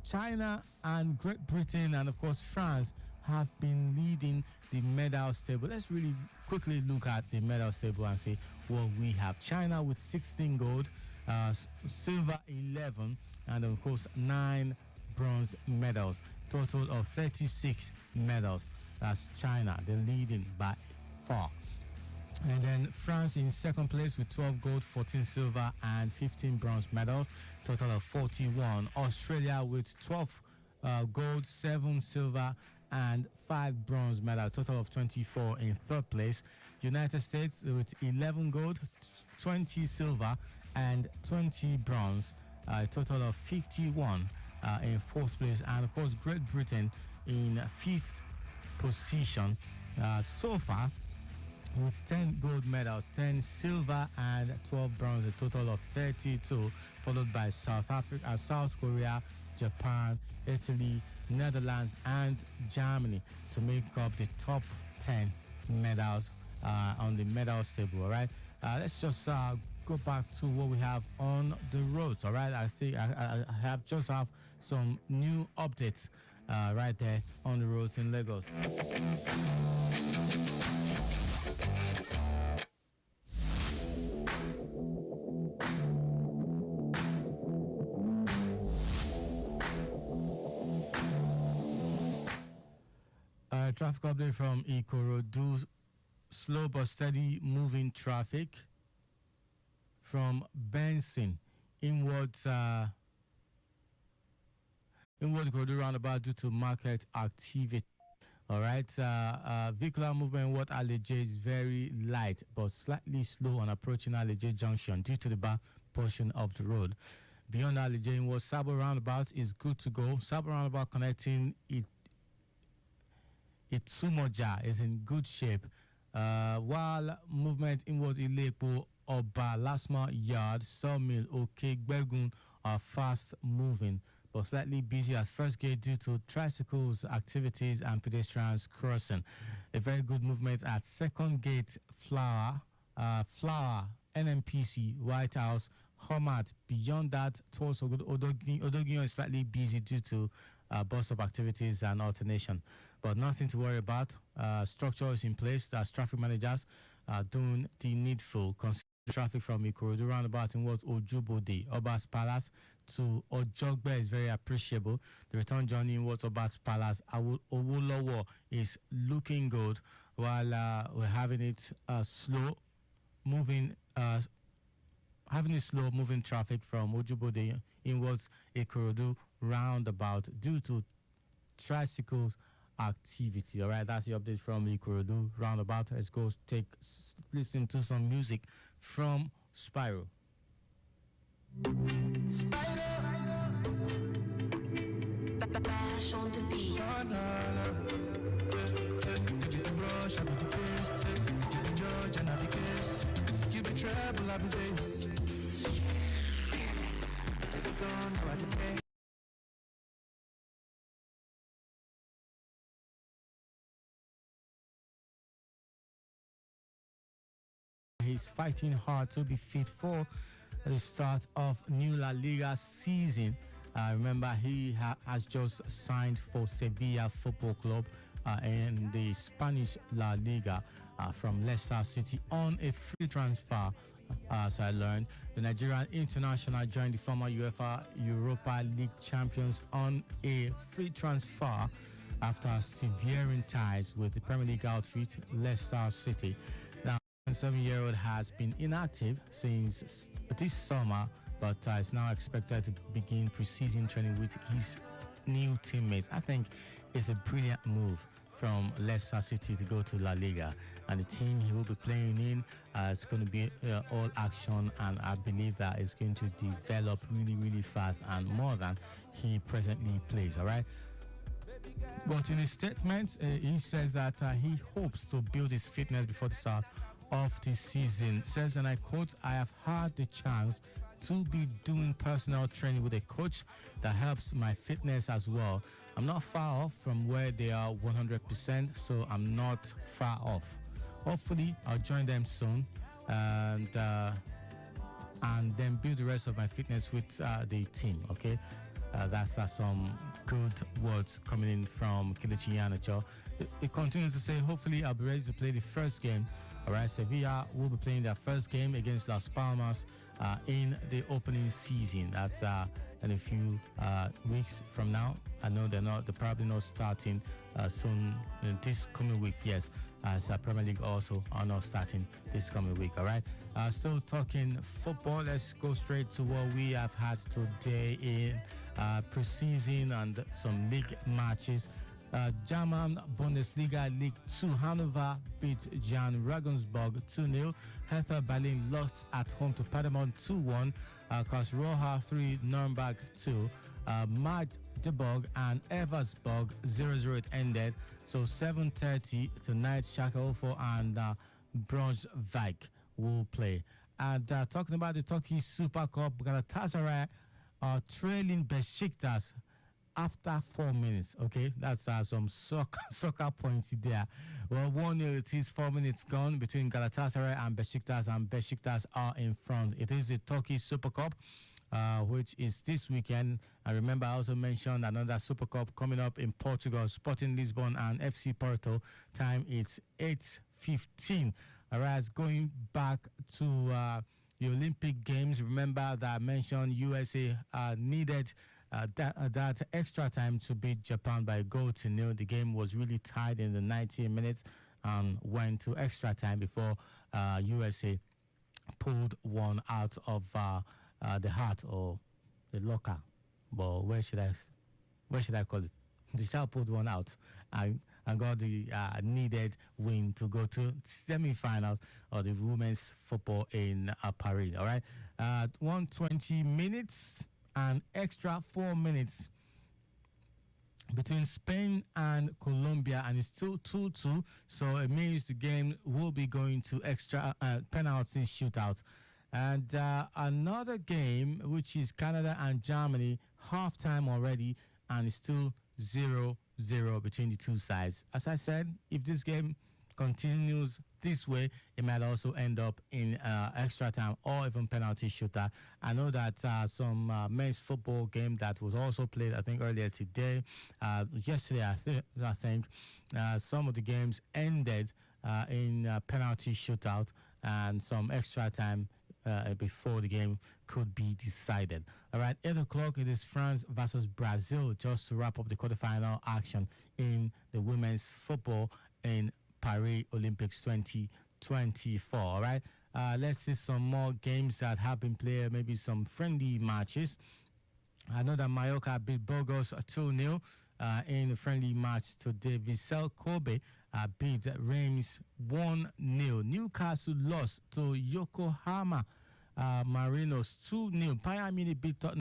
[SPEAKER 8] China and Great Britain and of course France have been leading the medals table. Let's really quickly look at the medals table and see what we have. China with 16 gold, silver 11, and of course 9 bronze medals. Total of 36 medals. That's China. They're leading by far. And then France in second place with 12 gold, 14 silver, and 15 bronze medals. Total of 41. Australia with 12 gold, 7 silver, and 5 bronze medals. Total of 24 in third place. United States with 11 gold, 20 silver, and 20 bronze. Total of 51 in fourth place. And of course, Great Britain in fifth position so far, with 10 gold medals, 10 silver, and 12 bronze, a total of 32, followed by South Africa, South Korea, Japan, Italy, Netherlands, and Germany to make up the top 10 medals on the medals table. All right, let's just go back to what we have on the roads. All right, I think I have some new updates right there on the roads in Lagos. Traffic update from Ikorodu. Slow but steady moving traffic from Benson inwards Ikorodu roundabout due to market activity. All right, vehicular movement inward Aleje is very light but slightly slow on approaching Aleje junction due to the back portion of the road. Beyond Aleje inward, Sabo roundabout is good to go. Sabo roundabout connecting Itsumoja is in good shape, while movement inwards Ilepo, Oba, Lasma Yard, Sawmill, Oke, Bergun are fast moving but slightly busy at first gate due to tricycles activities and pedestrians crossing. A very good movement at second gate, Flower, NMPC, White House, Homat. Beyond that, towards Odogio is slightly busy due to bus stop activities and alternation. But nothing to worry about. Structure is in place. That's traffic managers doing the needful. Consider traffic from Ikorodu roundabout towards Ojubode, Obas Palace to Ojogbe is very appreciable. The return journey towards Obas Palace, Owolowo is looking good, while we're having it slow moving traffic from Ojubode inwards Ikorodu roundabout due to tricycles activity. All right, that's the update from Ikorodu roundabout. Let's go listen to some music from Spyro.
[SPEAKER 3] Bash on the beat.
[SPEAKER 10] You be trouble, I be this.
[SPEAKER 8] He's fighting hard to be fit for the start of new La Liga season. Remember, he has just signed for Sevilla Football Club in the Spanish La Liga from Leicester City on a free transfer. As I learned, the Nigerian international joined the former UEFA Europa League champions on a free transfer after severing ties with the Premier League outfit Leicester City. Now, the 7-year-old has been inactive since this summer, but is now expected to begin pre-season training with his new teammates. I think it's a brilliant move from Leicester City to go to La Liga, and the team he will be playing in is going to be all action, and I believe that it's going to develop really fast and more than he presently plays. All right. But in his statement, he says that he hopes to build his fitness before the start of the season. Says, and I quote, "I have had the chance to be doing personal training with a coach that helps my fitness as well. I'm not far off from where they are 100%, so I'm not far off. hopefully I'll join them soon, and then build the rest of my fitness with the team. Okay, that's some good words coming in from Kelechi Iheanacho. It continues to say, hopefully I'll be ready to play the first game. All right, Sevilla will be playing their first game against Las Palmas in the opening season. That's in a few weeks from now. I know they're probably not starting soon this coming week. Yes, as Premier League also are not starting this coming week. All right, still talking football. Let's go straight to what we have had today in preseason and some league matches. German Bundesliga League 2, Hannover beat Jan Regensburg 2-0. Hertha Berlin lost at home to Paderborn 2-1. Karlsruhe 3, Nuremberg 2. Magdeburg and Eversberg 0-0 it ended. So 7:30 tonight, Schalke 04 and Braunschweig will play. And talking about the Turkey Super Cup, Galatasaray are trailing Besiktas after 4 minutes. Okay, that's some soccer points there. Well, 1-0 it is, 4 minutes gone between Galatasaray and Besiktas are in front. It is the Turkey Super Cup, which is this weekend. I remember I also mentioned another Super Cup coming up in Portugal, Sporting Lisbon and FC Porto. Time is 8:15. All right, going back to the Olympic Games. Remember that I mentioned USA needed that extra time to beat Japan by a goal to nil. The game was really tied in the 90 minutes and went to extra time before USA pulled one out of the heart or the locker. But where should I call it? The child pulled one out and got the needed win to go to semi-finals of the women's football in Paris. All right, 120 minutes and extra 4 minutes between Spain and Colombia, and it's still 2-2. So it means the game will be going to extra penalty shootout. And another game, which is Canada and Germany, halftime already, and it's still 0-0 between the two sides. As I said, if this game continues this way, it might also end up in extra time or even penalty shootout. I know that some men's football game that was also played, I think, earlier today, yesterday, I think some of the games ended in penalty shootout and some extra time before the game could be decided. All right, 8 o'clock, it is France versus Brazil, just to wrap up the quarterfinal action in the women's football in Paris Olympics 2024. All right, let's see some more games that have been played, maybe some friendly matches. I know that Mallorca beat Burgos 2-0 in a friendly match today. Vissel Kobe beat Reims 1-0. Newcastle lost to Yokohama Marinos 2-0. Bayern Munich beat Tottenham